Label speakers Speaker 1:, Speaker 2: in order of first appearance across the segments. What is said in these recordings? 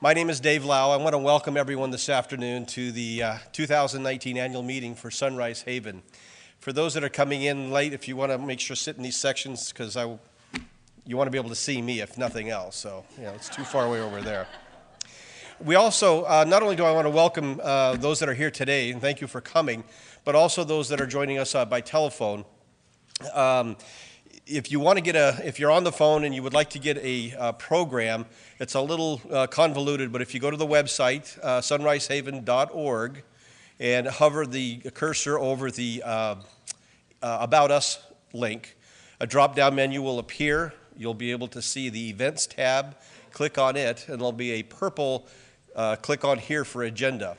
Speaker 1: My name is Dave Lau. I want to welcome everyone this afternoon to the 2019 annual meeting for Sunrise Haven. For those that are coming in late, if you want to make sure sit in these sections, because you want to be able to see me if nothing else, so it's too far away over there. We also, not only do I want to welcome those that are here today, and thank you for coming, but also those that are joining us by telephone. If you want to get if you're on the phone and you would like to get a program, it's a little convoluted, but if you go to the website, sunrisehaven.org, and hover the cursor over the About Us link, a drop-down menu will appear. You'll be able to see the Events tab. Click on it, and there'll be a purple click on here for agenda.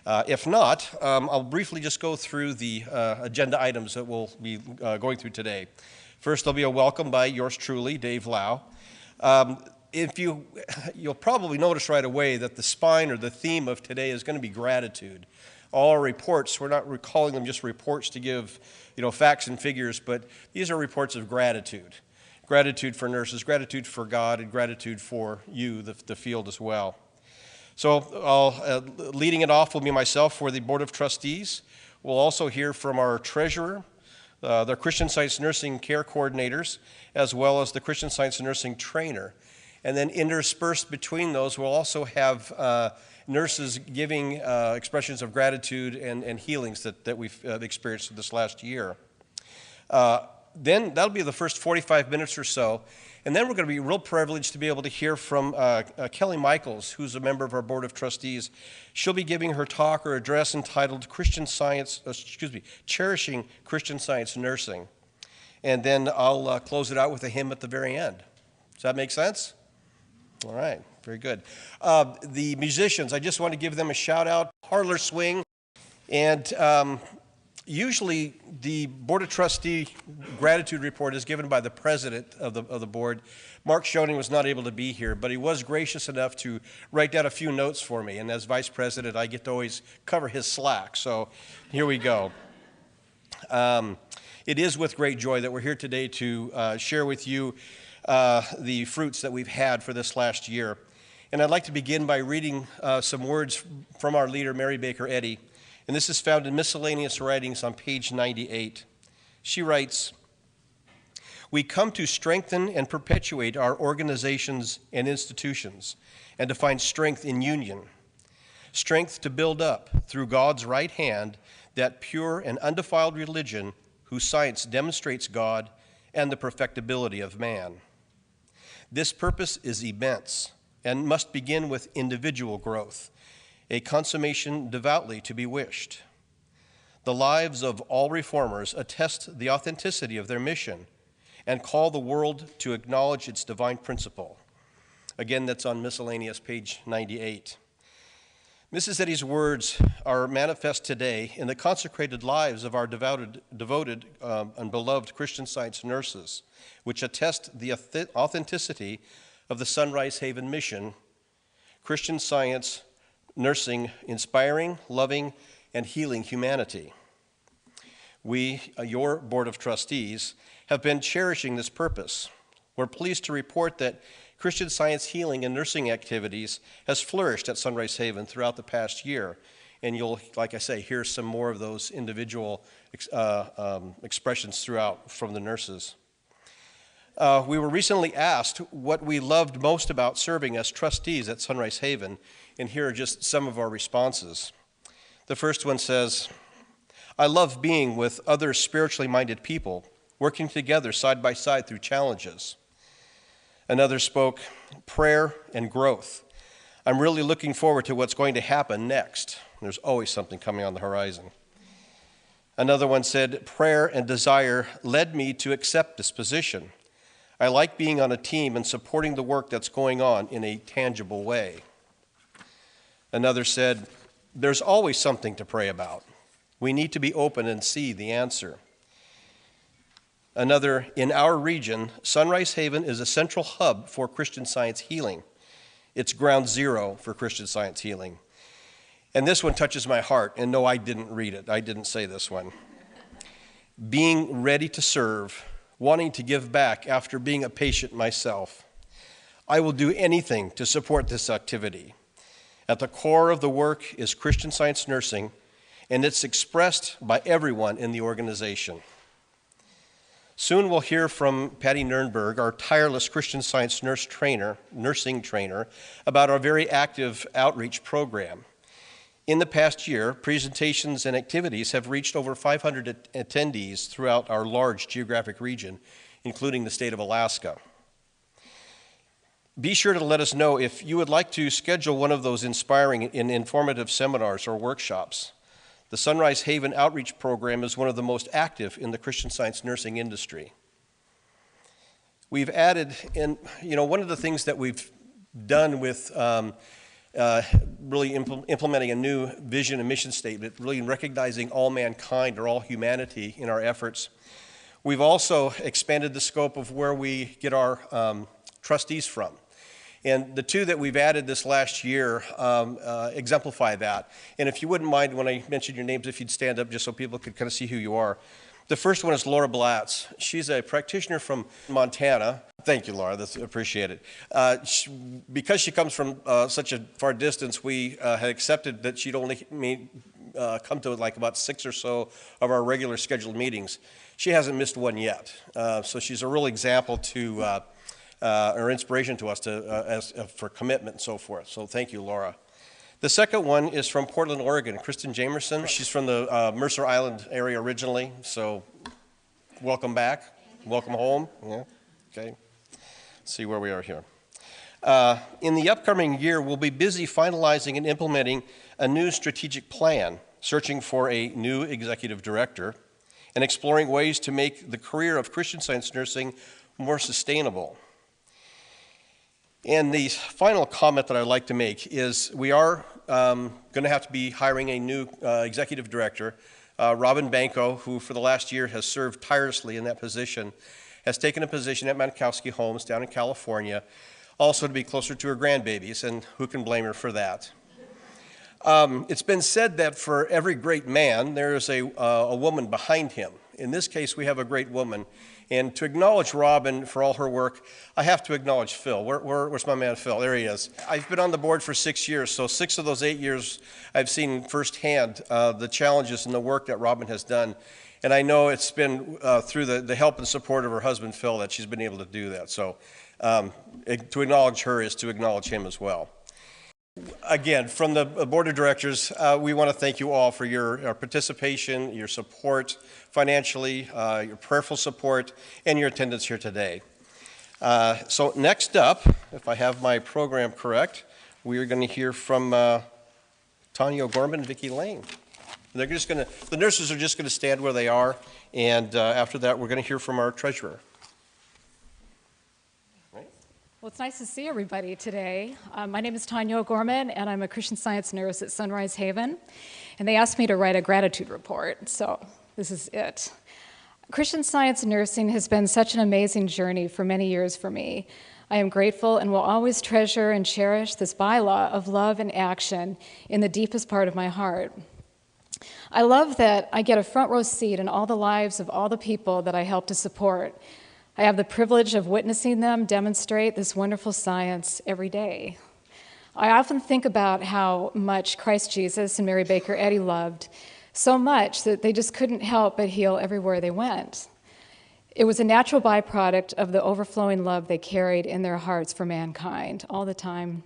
Speaker 1: If not, I'll briefly just go through the agenda items that we'll be going through today. First, there'll be a welcome by yours truly, Dave Lau. You'll probably notice right away that the spine or the theme of today is going to be gratitude. All our reports, we're not calling them just reports to give, facts and figures, but these are reports of gratitude. Gratitude for nurses, gratitude for God, and gratitude for you, the field as well. So leading it off will be myself for the Board of Trustees. We'll also hear from our treasurer, the Christian Science Nursing Care Coordinators, as well as the Christian Science Nursing Trainer. And then interspersed between those, we'll also have nurses giving expressions of gratitude and healings that we've experienced this last year. Then that'll be the first 45 minutes or so. And then we're going to be real privileged to be able to hear from Kelly Michaels, who's a member of our Board of Trustees. She'll be giving her talk or address entitled Cherishing Christian Science Nursing. And then I'll close it out with a hymn at the very end. Does that make sense? All right, very good. The musicians, I just want to give them a shout out. Parlor Swing. And usually the Board of Trustee gratitude report is given by the president of the board. Mark Schoening was not able to be here, but he was gracious enough to write down a few notes for me. And as vice president, I get to always cover his slack. So here we go. It is with great joy that we're here today to share with you the fruits that we've had for this last year. And I'd like to begin by reading some words from our leader, Mary Baker Eddy. And this is found in Miscellaneous Writings on page 98. She writes, "We come to strengthen and perpetuate our organizations and institutions, and to find strength in union. Strength to build up, through God's right hand, that pure and undefiled religion whose science demonstrates God and the perfectibility of man. This purpose is immense and must begin with individual growth, a consummation devoutly to be wished. The lives of all reformers attest the authenticity of their mission and call the world to acknowledge its divine principle." Again, that's on Miscellaneous, page 98. Mrs. Eddy's words are manifest today in the consecrated lives of our devoted and beloved Christian Science nurses, which attest the authenticity of the Sunrise Haven mission, Christian Science nursing, inspiring, loving, and healing humanity. We, your Board of Trustees, have been cherishing this purpose. We're pleased to report that Christian Science healing and nursing activities has flourished at Sunrise Haven throughout the past year. And you'll, like I say, hear some more of those individual expressions throughout from the nurses. We were recently asked what we loved most about serving as trustees at Sunrise Haven, and here are just some of our responses. The first one says, "I love being with other spiritually minded people, working together side by side through challenges." Another spoke, "Prayer and growth. I'm really looking forward to what's going to happen next." There's always something coming on the horizon. Another one said, "Prayer and desire led me to accept this position. I like being on a team and supporting the work that's going on in a tangible way." Another said, "There's always something to pray about. We need to be open and see the answer." Another, "In our region, Sunrise Haven is a central hub for Christian Science healing. It's ground zero for Christian Science healing." And this one touches my heart, and no, I didn't read it. I didn't say this one. "Being ready to serve, wanting to give back after being a patient myself. I will do anything to support this activity. At the core of the work is Christian Science nursing, and it's expressed by everyone in the organization. Soon we'll hear from Patty Nurnberg, our tireless Christian Science nursing trainer, about our very active outreach program. In the past year, presentations and activities have reached over 500 attendees throughout our large geographic region, including the state of Alaska. Be sure to let us know if you would like to schedule one of those inspiring and informative seminars or workshops. The Sunrise Haven Outreach Program is one of the most active in the Christian Science nursing industry. We've added, one of the things that we've done with really implementing a new vision and mission statement, really recognizing all mankind or all humanity in our efforts. We've also expanded the scope of where we get our trustees from. And the two that we've added this last year exemplify that. And if you wouldn't mind, when I mention your names, if you'd stand up just so people could kind of see who you are. The first one is Laura Blatz. She's a practitioner from Montana. Thank you, Laura. That's appreciated. Because she comes from such a far distance, we had accepted that she'd only come to like about 6 or so of our regular scheduled meetings. She hasn't missed one yet. So she's a real example to or inspiration to us for commitment and so forth. So thank you, Laura. The second one is from Portland, Oregon, Kristen Jamerson. She's from the Mercer Island area originally, so welcome back, welcome home. Yeah. Okay, let's see where we are here. In the upcoming year, we'll be busy finalizing and implementing a new strategic plan, searching for a new executive director, and exploring ways to make the career of Christian Science nursing more sustainable. And the final comment that I'd like to make is we are going to have to be hiring a new executive director. Robin Banco, who for the last year has served tirelessly in that position, has taken a position at Mankowski Homes down in California, also to be closer to her grandbabies, and who can blame her for that? It's been said that for every great man, there is a woman behind him. In this case, we have a great woman. And to acknowledge Robin for all her work, I have to acknowledge Phil. Where's my man Phil? There he is. I've been on the board for 6 years, so 6 of those 8 years I've seen firsthand the challenges and the work that Robin has done. And I know it's been through the help and support of her husband Phil that she's been able to do that. So to acknowledge her is to acknowledge him as well. Again, from the board of directors, we want to thank you all for your participation, your support financially, your prayerful support, and your attendance here today. So next up, if I have my program correct, we are going to hear from Tanya O'Gorman and Vicki Lane. They're just going to, the nurses are just going to stand where they are, and after that, we're going to hear from our treasurer.
Speaker 2: Well, it's nice to see everybody today. My name is Tanya O'Gorman, and I'm a Christian Science nurse at Sunrise Haven. And they asked me to write a gratitude report, so this is it. Christian Science nursing has been such an amazing journey for many years for me. I am grateful and will always treasure and cherish this bylaw of love and action in the deepest part of my heart. I love that I get a front row seat in all the lives of all the people that I help to support. I have the privilege of witnessing them demonstrate this wonderful science every day. I often think about how much Christ Jesus and Mary Baker Eddy loved, so much that they just couldn't help but heal everywhere they went. It was a natural byproduct of the overflowing love they carried in their hearts for mankind all the time.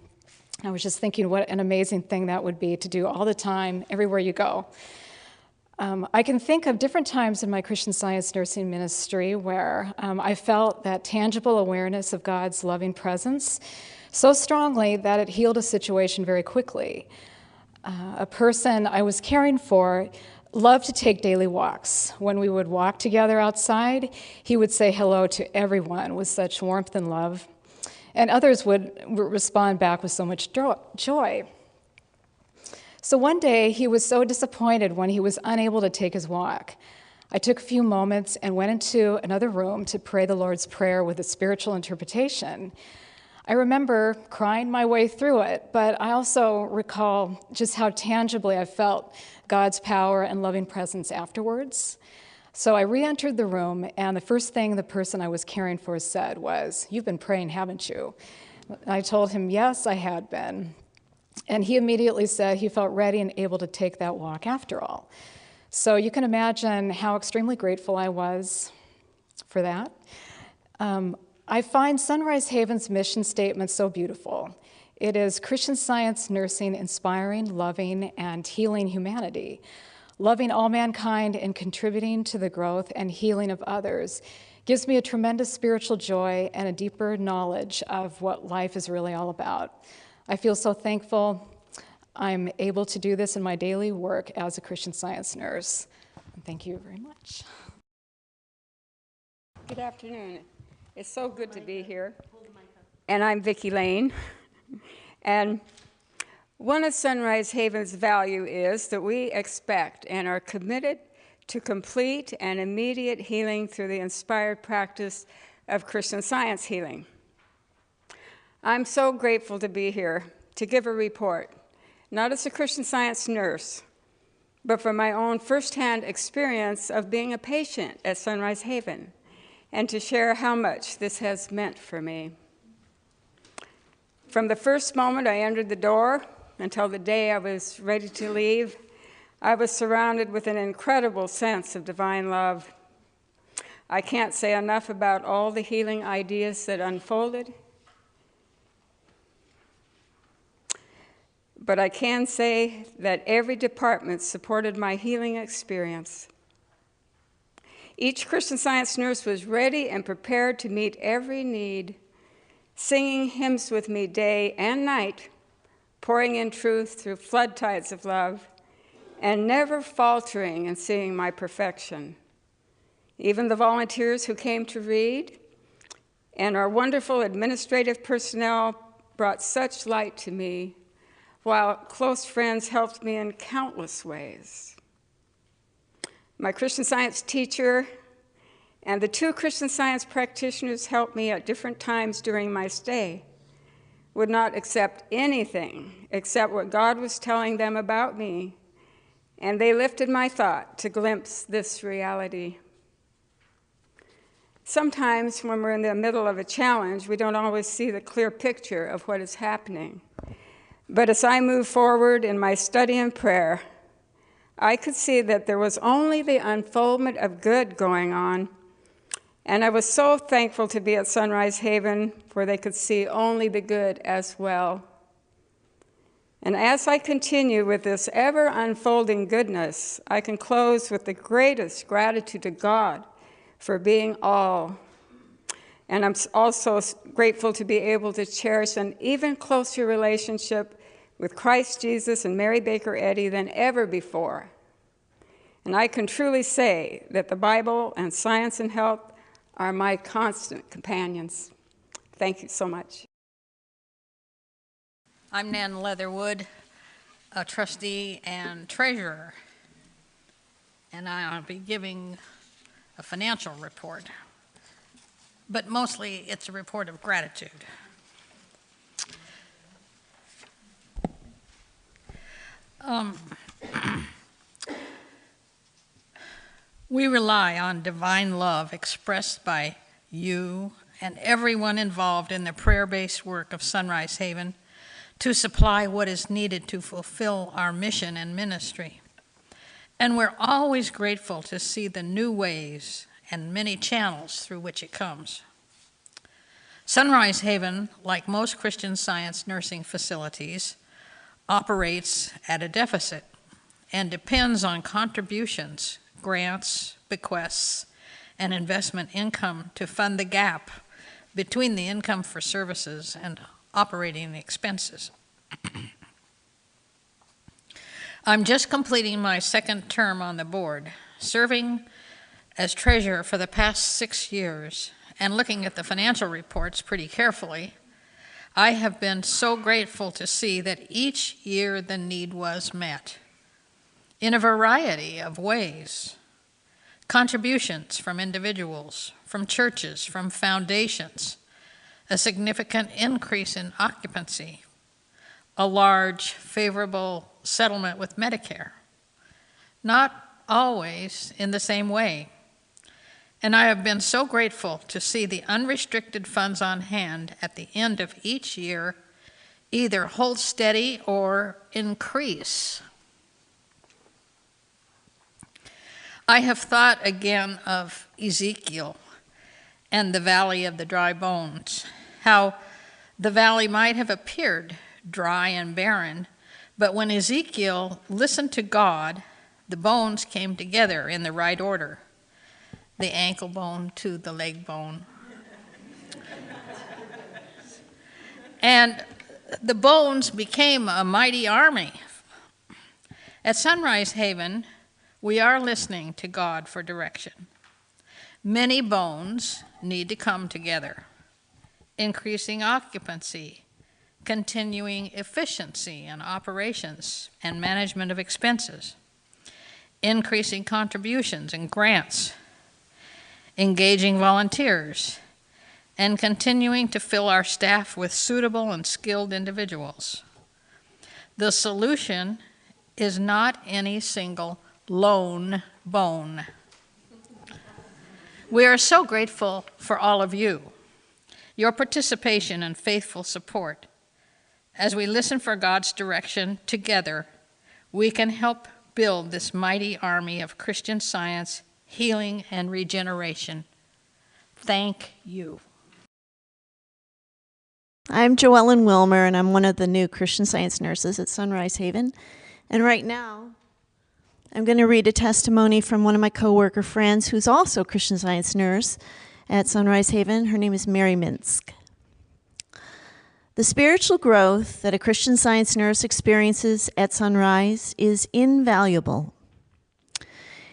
Speaker 2: I was just thinking what an amazing thing that would be to do all the time, everywhere you go. I can think of different times in my Christian Science nursing ministry where I felt that tangible awareness of God's loving presence so strongly that it healed a situation very quickly. A person I was caring for loved to take daily walks. When we would walk together outside, he would say hello to everyone with such warmth and love, and others would respond back with so much joy. So one day, he was so disappointed when he was unable to take his walk. I took a few moments and went into another room to pray the Lord's Prayer with a spiritual interpretation. I remember crying my way through it, but I also recall just how tangibly I felt God's power and loving presence afterwards. So I re-entered the room, and the first thing the person I was caring for said was, "You've been praying, haven't you?" I told him, yes, I had been. And he immediately said he felt ready and able to take that walk after all. So you can imagine how extremely grateful I was for that. I find Sunrise Haven's mission statement so beautiful. It is Christian Science nursing, inspiring, loving, and healing humanity. Loving all mankind and contributing to the growth and healing of others gives me a tremendous spiritual joy and a deeper knowledge of what life is really all about. I feel so thankful I'm able to do this in my daily work as a Christian Science nurse. Thank you very much.
Speaker 3: Good afternoon. It's so good to be here. And I'm Vicki Lane. And one of Sunrise Haven's value is that we expect and are committed to complete and immediate healing through the inspired practice of Christian Science healing. I'm so grateful to be here to give a report, not as a Christian Science nurse, but from my own firsthand experience of being a patient at Sunrise Haven, and to share how much this has meant for me. From the first moment I entered the door until the day I was ready to leave, I was surrounded with an incredible sense of divine love. I can't say enough about all the healing ideas that unfolded, but I can say that every department supported my healing experience. Each Christian Science nurse was ready and prepared to meet every need, singing hymns with me day and night, pouring in truth through flood tides of love, and never faltering in seeing my perfection. Even the volunteers who came to read and our wonderful administrative personnel brought such light to me, while close friends helped me in countless ways. My Christian Science teacher and the 2 Christian Science practitioners helped me at different times during my stay, would not accept anything except what God was telling them about me, and they lifted my thought to glimpse this reality. Sometimes when we're in the middle of a challenge, we don't always see the clear picture of what is happening. But as I moved forward in my study and prayer, I could see that there was only the unfoldment of good going on, and I was so thankful to be at Sunrise Haven, where they could see only the good as well. And as I continue with this ever-unfolding goodness, I can close with the greatest gratitude to God for being all. And I'm also grateful to be able to cherish an even closer relationship with Christ Jesus and Mary Baker Eddy than ever before. And I can truly say that the Bible and science and health are my constant companions. Thank you so much.
Speaker 4: I'm Nan Leatherwood, a trustee and treasurer, and I'll be giving a financial report, but mostly it's a report of gratitude. We rely on divine love expressed by you and everyone involved in the prayer-based work of Sunrise Haven to supply what is needed to fulfill our mission and ministry. And we're always grateful to see the new ways and many channels through which it comes. Sunrise Haven, like most Christian Science nursing facilities, operates at a deficit and depends on contributions, grants, bequests, and investment income to fund the gap between the income for services and operating expenses. I'm just completing my 2nd term on the board, serving as treasurer for the past 6 years and looking at the financial reports pretty carefully. I have been so grateful to see that each year the need was met in a variety of ways. Contributions from individuals, from churches, from foundations, a significant increase in occupancy, a large favorable settlement with Medicare, not always in the same way, And I have been so grateful to see the unrestricted funds on hand at the end of each year either hold steady or increase. I have thought again of Ezekiel and the valley of the dry bones, how the valley might have appeared dry and barren, but when Ezekiel listened to God, the bones came together in the right order, the ankle bone to the leg bone. And the bones became a mighty army. At Sunrise Haven, we are listening to God for direction. Many bones need to come together, increasing occupancy, continuing efficiency in operations and management of expenses, increasing contributions and grants, engaging volunteers, and continuing to fill our staff with suitable and skilled individuals. The solution is not any single lone bone. We are so grateful for all of you, your participation and faithful support. As we listen for God's direction together, we can help build this mighty army of Christian Science, healing, and regeneration. Thank you.
Speaker 5: I'm Joellen Wilmer, and I'm one of the new Christian Science nurses at Sunrise Haven. And right now, I'm going to read a testimony from one of my coworker friends who's also a Christian Science nurse at Sunrise Haven. Her name is Mary Minsk. The spiritual growth that a Christian Science nurse experiences at Sunrise is invaluable.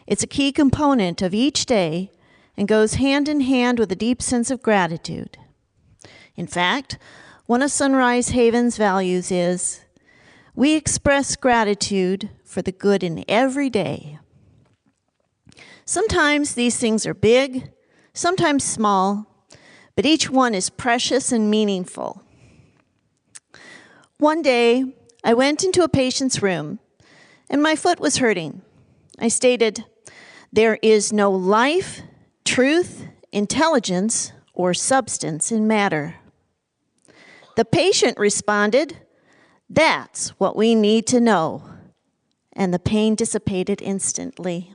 Speaker 5: It's a key component of each day and goes hand in hand with a deep sense of gratitude. In fact, one of Sunrise Haven's values is, we express gratitude for the good in every day. Sometimes these things are big, sometimes small, but each one is precious and meaningful. One day, I went into a patient's room, and my foot was hurting. I stated, there is no life, truth, intelligence, or substance in matter. The patient responded, that's what we need to know. And the pain dissipated instantly.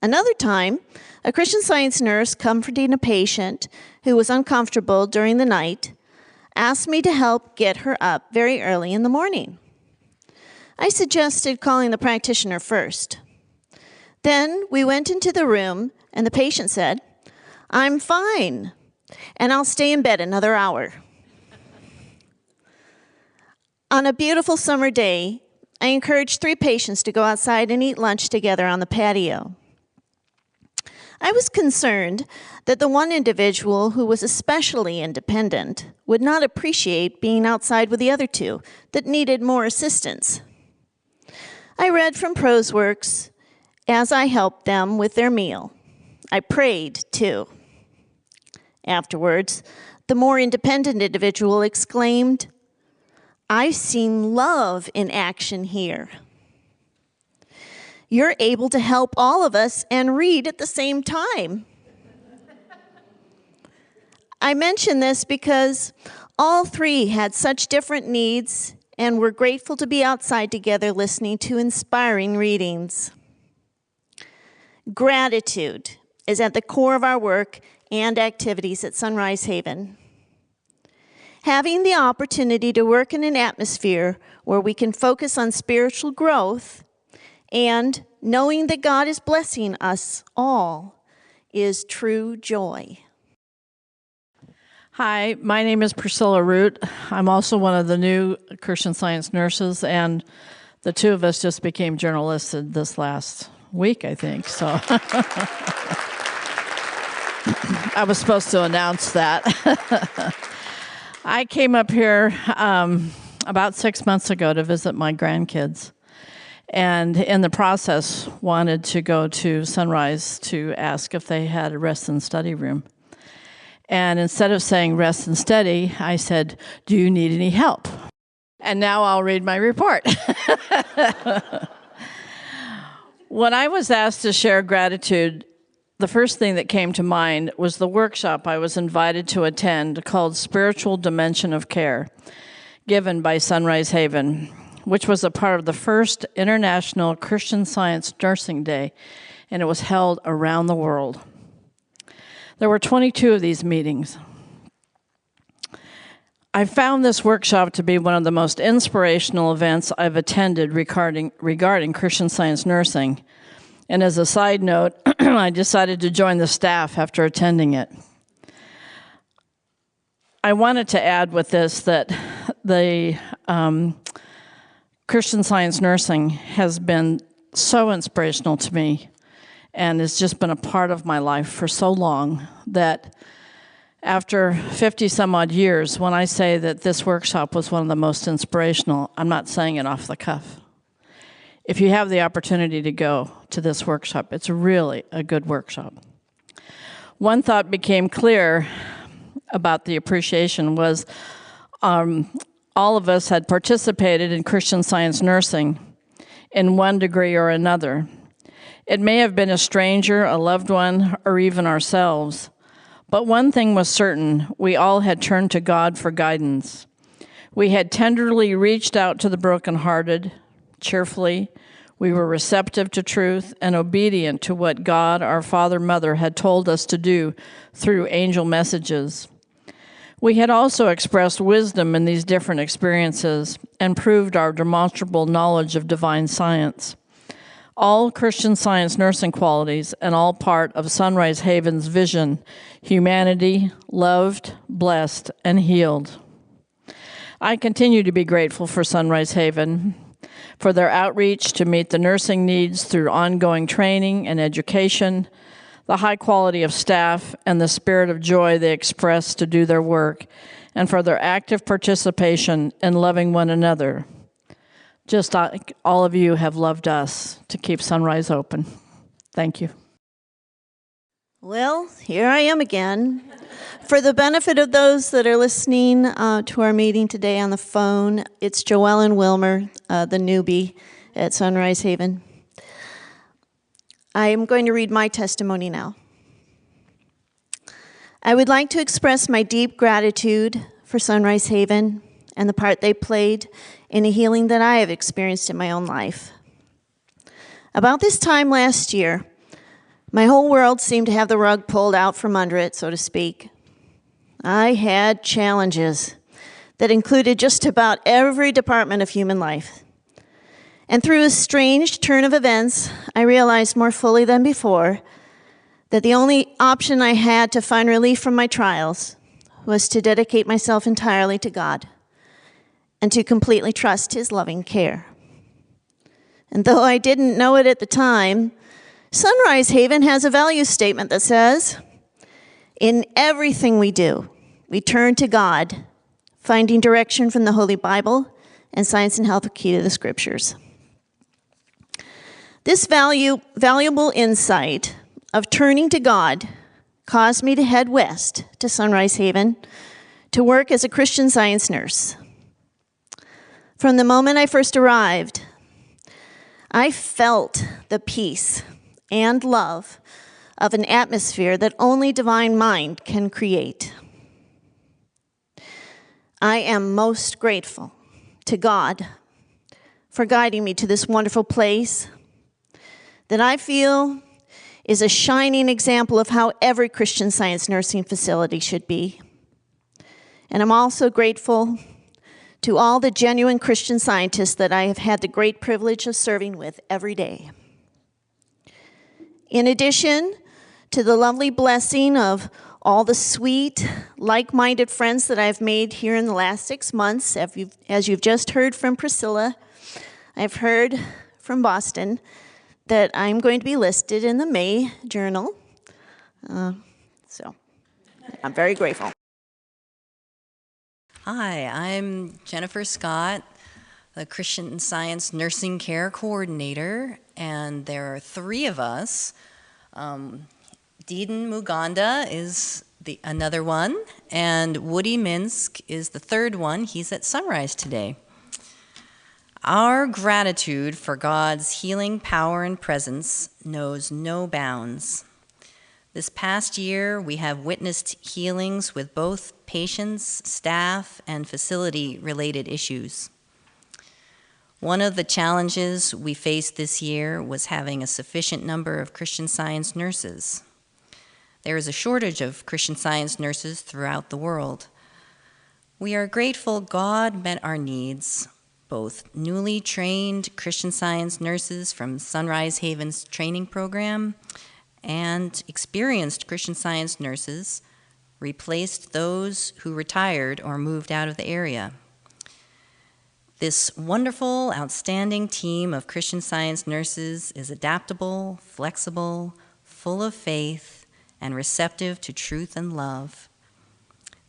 Speaker 5: Another time, a Christian Science nurse comforting a patient who was uncomfortable during the night asked me to help get her up very early in the morning. I suggested calling the practitioner first. Then we went into the room and the patient said, I'm fine, and I'll stay in bed another hour. On a beautiful summer day, I encouraged 3 patients to go outside and eat lunch together on the patio. I was concerned that the one individual who was especially independent would not appreciate being outside with the other 2 that needed more assistance. I read from Proseworks as I helped them with their meal. I prayed, too. Afterwards, the more independent individual exclaimed, I've seen love in action here. You're able to help all of us and read at the same time. I mention this because all 3 had such different needs and were grateful to be outside together listening to inspiring readings. Gratitude is at the core of our work and activities at Sunrise Haven. Having the opportunity to work in an atmosphere where we can focus on spiritual growth and knowing that God is blessing us all is true joy.
Speaker 6: Hi, my name is Priscilla Root. I'm also one of the new Christian Science nurses, and the 2 of us just became journalists this last week, I think. So I was supposed to announce that. I came up here about 6 months ago to visit my grandkids, and in the process wanted to go to Sunrise to ask if they had a rest and study room. And instead of saying rest and study, I said, do you need any help? And now I'll read my report. When I was asked to share gratitude the first thing that came to mind was the workshop I was invited to attend called Spiritual Dimension of Care, given by Sunrise Haven, which was a part of the first International Christian Science Nursing Day, and it was held around the world. There were 22 of these meetings. I found this workshop to be one of the most inspirational events I've attended regarding Christian Science nursing. And as a side note, I decided to join the staff after attending it. I wanted to add with this that the Christian Science nursing has been so inspirational to me, and it's just been a part of my life for so long that after 50 some odd years, when I say that this workshop was one of the most inspirational, I'm not saying it off the cuff. If you have the opportunity to go to this workshop, it's really a good workshop. One thought became clear about the appreciation was all of us had participated in Christian Science nursing in one degree or another. It may have been a stranger, a loved one, or even ourselves. But one thing was certain, we all had turned to God for guidance. We had tenderly reached out to the brokenhearted, cheerfully. We were receptive to truth and obedient to what God, our Father, Mother, had told us to do through angel messages. We had also expressed wisdom in these different experiences and proved our demonstrable knowledge of divine science. All Christian Science nursing qualities and all part of Sunrise Haven's vision, humanity, loved, blessed, and healed. I continue to be grateful for Sunrise Haven, for their outreach to meet the nursing needs through ongoing training and education, the high quality of staff, and the spirit of joy they express to do their work, and for their active participation in loving one another. Just like all of you have loved us to keep Sunrise open. Thank you.
Speaker 5: Well, here I am again. For the benefit of those that are listening to our meeting today on the phone, it's Joellen Wilmer, the newbie at Sunrise Haven. I am going to read my testimony now. I would like to express my deep gratitude for Sunrise Haven and the part they played in a healing that I have experienced in my own life. About this time last year, my whole world seemed to have the rug pulled out from under it, so to speak. I had challenges that included just about every department of human life. And through a strange turn of events, I realized more fully than before that the only option I had to find relief from my trials was to dedicate myself entirely to God and to completely trust His loving care. And though I didn't know it at the time, Sunrise Haven has a value statement that says, in everything we do, we turn to God, finding direction from the Holy Bible and Science and Health Key to the Scriptures. This valuable insight of turning to God caused me to head west to Sunrise Haven to work as a Christian Science nurse. From the moment I first arrived, I felt the peace and love of an atmosphere that only divine mind can create. I am most grateful to God for guiding me to this wonderful place that I feel is a shining example of how every Christian Science nursing facility should be. And I'm also grateful to all the genuine Christian scientists that I have had the great privilege of serving with every day. In addition to the lovely blessing of all the sweet, like-minded friends that I've made here in the last 6 months, as you've just heard from Priscilla, I've heard from Boston that I'm going to be listed in the May Journal. So I'm very grateful.
Speaker 7: Hi, I'm Jennifer Scott, the Christian Science Nursing Care Coordinator, and there are 3 of us. Deedon Muganda is another one, and Woody Minsk is the 3rd one. He's at Sunrise today. Our gratitude for God's healing power and presence knows no bounds. This past year, we have witnessed healings with both patients, staff, and facility-related issues. One of the challenges we faced this year was having a sufficient number of Christian Science nurses. There is a shortage of Christian Science nurses throughout the world. We are grateful God met our needs. Both newly trained Christian Science nurses from Sunrise Haven's training program and experienced Christian Science nurses replaced those who retired or moved out of the area. This wonderful, outstanding team of Christian Science nurses is adaptable, flexible, full of faith, and receptive to truth and love.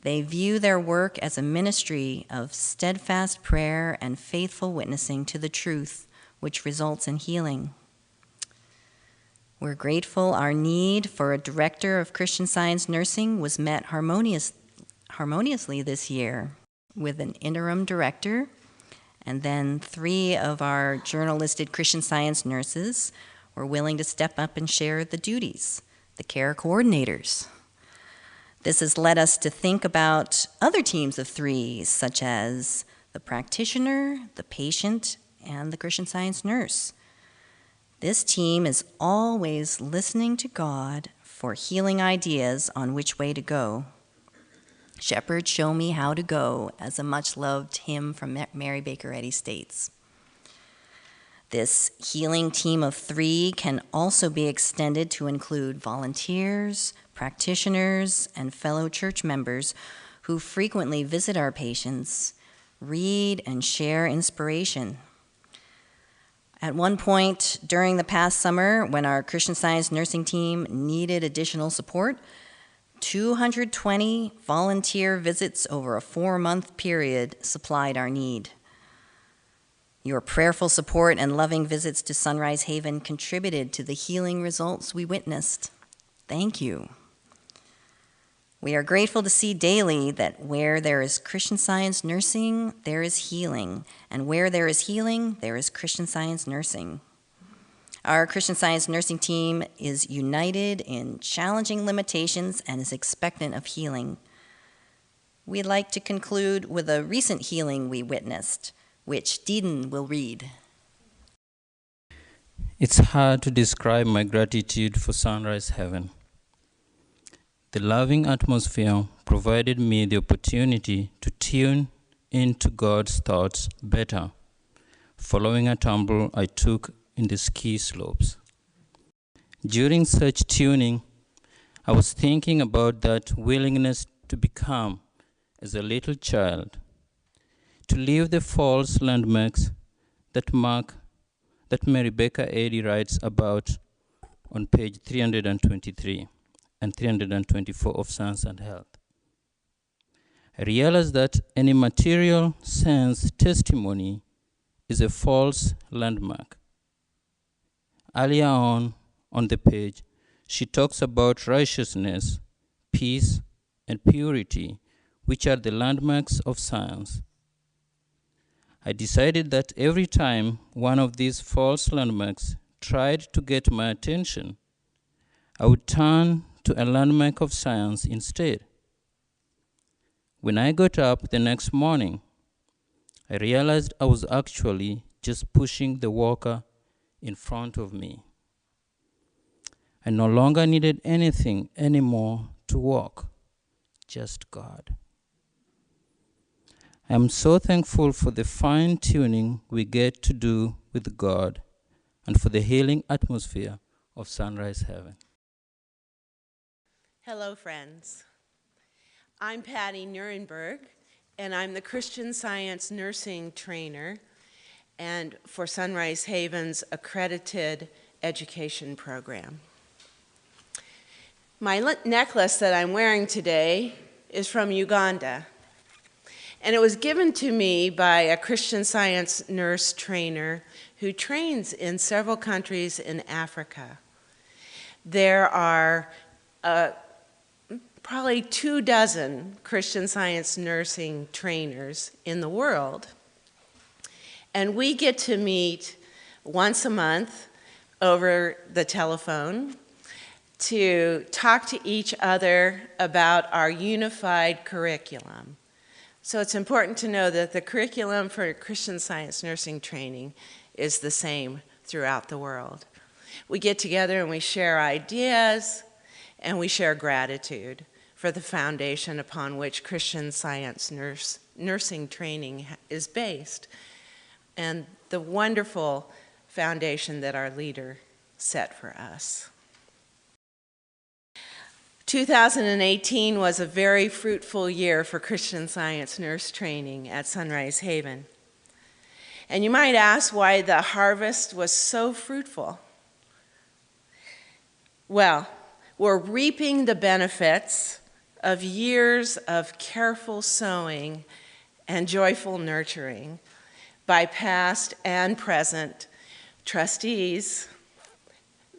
Speaker 7: They view their work as a ministry of steadfast prayer and faithful witnessing to the truth, which results in healing. We're grateful our need for a director of Christian Science nursing was met harmoniously this year with an interim director, and then 3 of our journalisted Christian Science nurses were willing to step up and share the duties, the care coordinators. This has led us to think about other teams of 3, such as the practitioner, the patient, and the Christian Science nurse. This team is always listening to God for healing ideas on which way to go. Shepherd, show me how to go, as a much-loved hymn from Mary Baker Eddy states. This healing team of 3 can also be extended to include volunteers, practitioners, and fellow church members who frequently visit our patients, read, and share inspiration. At one point during the past summer, when our Christian Science nursing team needed additional support, 220 volunteer visits over a 4-month period supplied our need. Your prayerful support and loving visits to Sunrise Haven contributed to the healing results we witnessed. Thank you. We are grateful to see daily that where there is Christian Science nursing, there is healing, and where there is healing, there is Christian Science nursing. Our Christian Science nursing team is united in challenging limitations and is expectant of healing. We'd like to conclude with a recent healing we witnessed, which Deedon will read.
Speaker 8: It's hard to describe my gratitude for Sunrise Haven. The loving atmosphere provided me the opportunity to tune into God's thoughts better, following a tumble I took in the ski slopes. During such tuning, I was thinking about that willingness to become as a little child, to leave the false landmarks that Mary Baker Eddy writes about on page 323 and 324 of Science and Health. I realized that any material sense testimony is a false landmark. Earlier on the page, she talks about righteousness, peace, and purity, which are the landmarks of science. I decided that every time one of these false landmarks tried to get my attention, I would turn to a landmark of science instead. When I got up the next morning, I realized I was actually just pushing the walker in front of me. I no longer needed anything anymore to walk, just God. I am so thankful for the fine-tuning we get to do with God and for the healing atmosphere of Sunrise Haven.
Speaker 9: Hello, friends. I'm Patty Nuremberg, and I'm the Christian Science nursing trainer and for Sunrise Haven's accredited education program. My necklace that I'm wearing today is from Uganda, and it was given to me by a Christian Science nurse trainer who trains in several countries in Africa. There are probably 24 Christian Science nursing trainers in the world. And we get to meet once a month over the telephone to talk to each other about our unified curriculum. So it's important to know that the curriculum for Christian Science nursing training is the same throughout the world. We get together and we share ideas and we share gratitude for the foundation upon which Christian Science nursing training is based, and the wonderful foundation that our leader set for us. 2018 was a very fruitful year for Christian Science nurse training at Sunrise Haven. And you might ask why the harvest was so fruitful. Well, we're reaping the benefits of years of careful sowing and joyful nurturing by past and present trustees,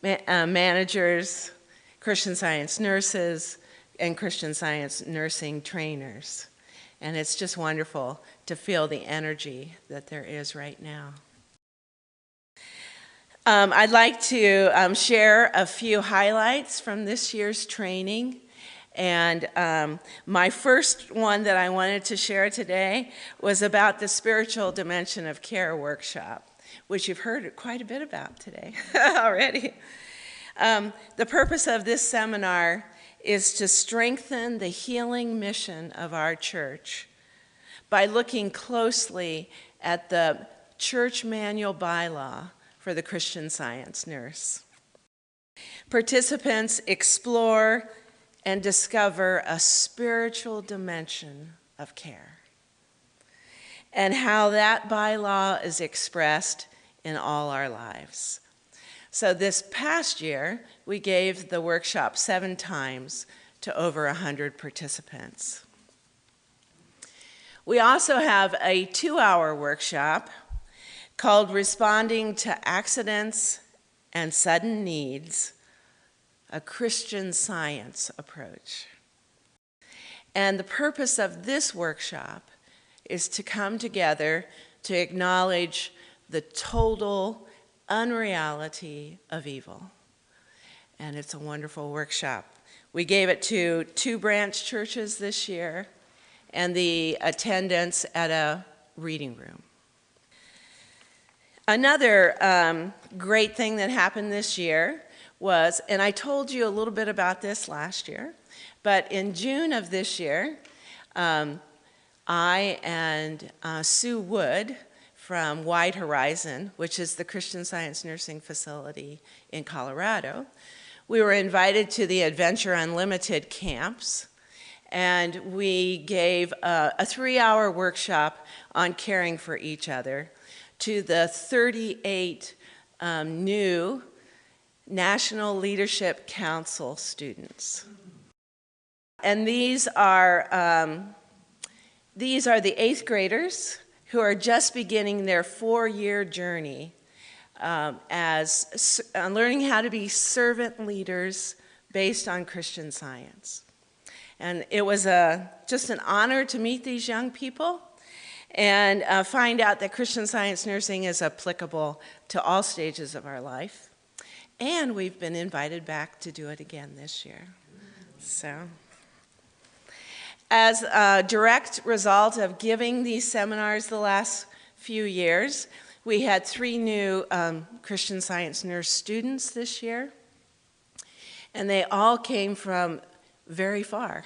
Speaker 9: managers, Christian Science nurses, and Christian Science nursing trainers. And it's just wonderful to feel the energy that there is right now. I'd like to share a few highlights from this year's training. And my first one that I wanted to share today was about the Spiritual Dimension of Care workshop, which you've heard quite a bit about today already. The purpose of this seminar is to strengthen the healing mission of our church by looking closely at the church manual bylaw for the Christian Science nurse. Participants explore and discover a spiritual dimension of care and how that bylaw is expressed in all our lives. So this past year, we gave the workshop 7 times to over 100 participants. We also have a 2-hour workshop called Responding to Accidents and Sudden Needs, a Christian Science approach. And the purpose of this workshop is to come together to acknowledge the total unreality of evil. And it's a wonderful workshop. We gave it to 2 branch churches this year and the attendance at a reading room. Another great thing that happened this year was, and I told you a little bit about this last year, but in June of this year, I and Sue Wood from Wide Horizon, which is the Christian Science nursing facility in Colorado, we were invited to the Adventure Unlimited camps, and we gave a 3-hour workshop on caring for each other to the 38 new National Leadership Council students. And these are the 8th graders who are just beginning their 4-year journey as learning how to be servant leaders based on Christian Science. And it was just an honor to meet these young people and find out that Christian Science nursing is applicable to all stages of our life. And we've been invited back to do it again this year. So, as a direct result of giving these seminars the last few years, we had 3 new Christian Science nurse students this year, and they all came from very far.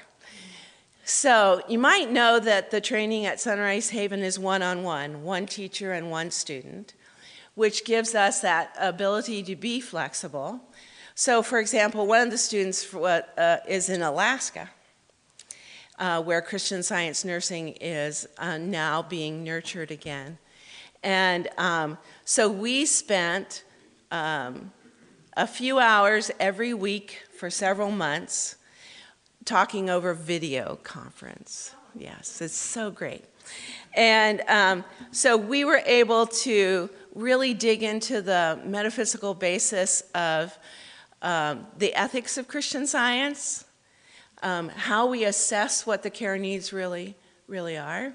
Speaker 9: So you might know that the training at Sunrise Haven is one-on-one, 1 teacher and 1 student, which gives us that ability to be flexible. So for example, one of the students is in Alaska, where Christian Science nursing is now being nurtured again. And so we spent a few hours every week for several months talking over video conference. Yes, it's so great. And so we were able to really dig into the metaphysical basis of the ethics of Christian Science, how we assess what the care needs really are,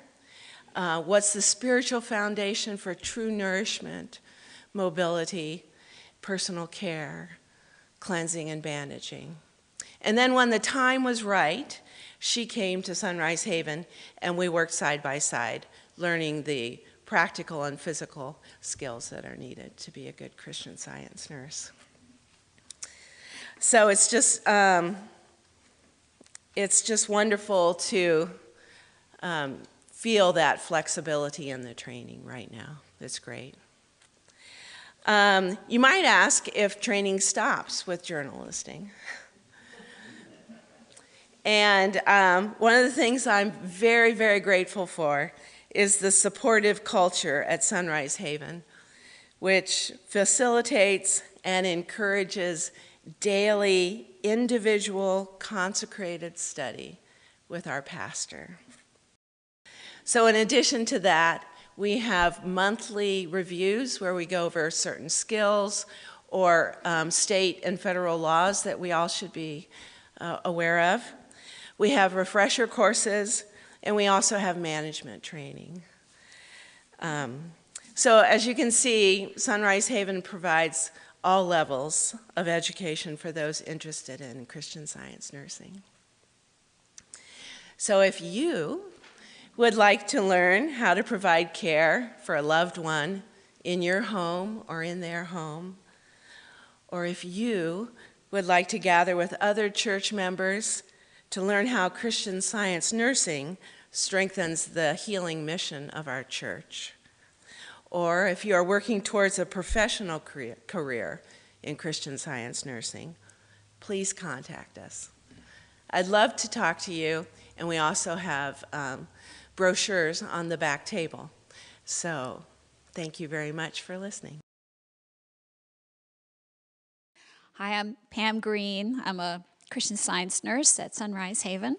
Speaker 9: what's the spiritual foundation for true nourishment, mobility, personal care, cleansing and bandaging. And then when the time was right, she came to Sunrise Haven, and we worked side by side, learning the practical and physical skills that are needed to be a good Christian Science nurse. So it's just wonderful to feel that flexibility in the training right now. It's great. You might ask if training stops with journalisting. And one of the things I'm very, very grateful for is the supportive culture at Sunrise Haven, which facilitates and encourages daily, individual, consecrated study with our pastor. So in addition to that, we have monthly reviews where we go over certain skills or state and federal laws that we all should be aware of. We have refresher courses, and we also have management training. So as you can see, Sunrise Haven provides all levels of education for those interested in Christian Science nursing. So if you would like to learn how to provide care for a loved one in your home or in their home, or if you would like to gather with other church members to learn how Christian Science nursing strengthens the healing mission of our church, or if you are working towards a professional career in Christian Science nursing, please contact us. I'd love to talk to you, and we also have brochures on the back table. So thank you very much for listening.
Speaker 10: Hi, I'm Pam Green. I'm a Christian Science nurse at Sunrise Haven.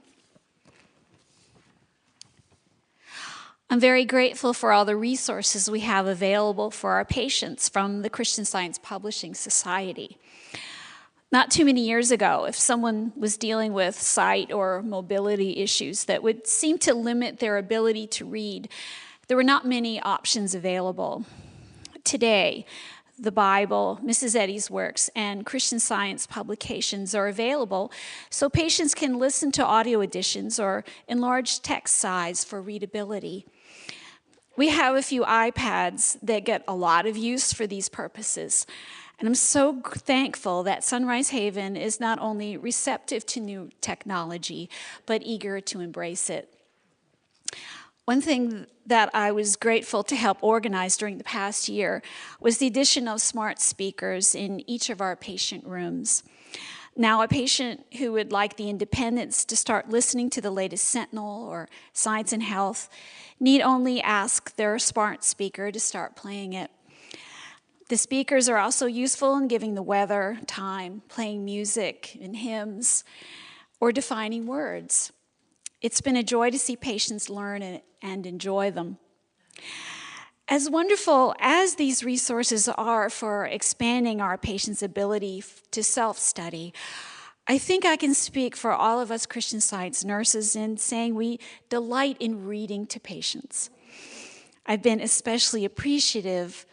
Speaker 10: I'm very grateful for all the resources we have available for our patients from the Christian Science Publishing Society. Not too many years ago, if someone was dealing with sight or mobility issues that would seem to limit their ability to read, there were not many options available. Today, the Bible, Mrs. Eddy's works, and Christian Science publications are available so patients can listen to audio editions or enlarged text size for readability. We have a few iPads that get a lot of use for these purposes. And I'm so thankful that Sunrise Haven is not only receptive to new technology, but eager to embrace it. One thing that I was grateful to help organize during the past year was the addition of smart speakers in each of our patient rooms. Now, a patient who would like the independence to start listening to the latest Sentinel or Science and Health need only ask their smart speaker to start playing it. The speakers are also useful in giving the weather, time, playing music and hymns, or defining words. It's been a joy to see patients learn and enjoy them. As wonderful as these resources are for expanding our patients' ability to self-study, I think I can speak for all of us Christian Science nurses in saying we delight in reading to patients. I've been especially appreciative.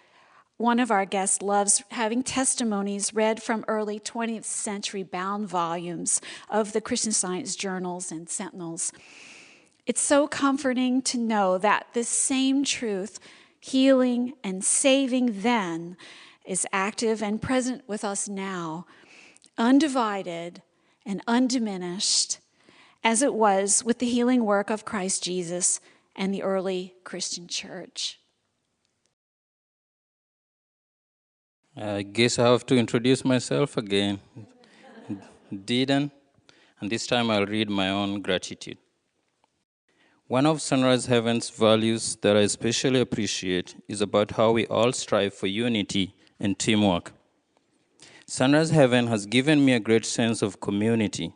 Speaker 10: One of our guests loves having testimonies read from early 20th century bound volumes of the Christian Science journals and Sentinels. It's so comforting to know that this same truth, healing and saving then, is active and present with us now, undivided and undiminished, as it was with the healing work of Christ Jesus and the early Christian church.
Speaker 8: I guess I have to introduce myself again. Dedan, and this time I'll read my own gratitude. One of Sunrise Haven's values that I especially appreciate is about how we all strive for unity and teamwork. Sunrise Haven has given me a great sense of community.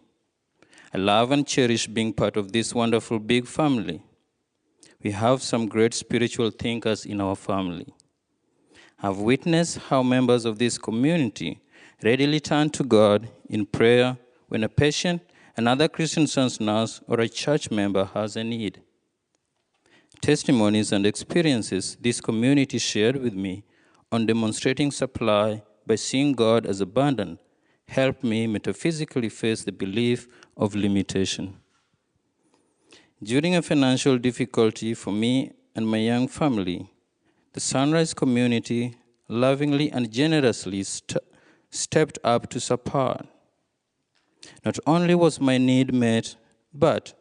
Speaker 8: I love and cherish being part of this wonderful big family. We have some great spiritual thinkers in our family. I've witnessed how members of this community readily turn to God in prayer when a patient, another Christian Science nurse, or a church member has a need. Testimonies and experiences this community shared with me on demonstrating supply by seeing God as abundant helped me metaphysically face the belief of limitation. During a financial difficulty for me and my young family, the Sunrise community lovingly and generously stepped up to support. Not only was my need met, but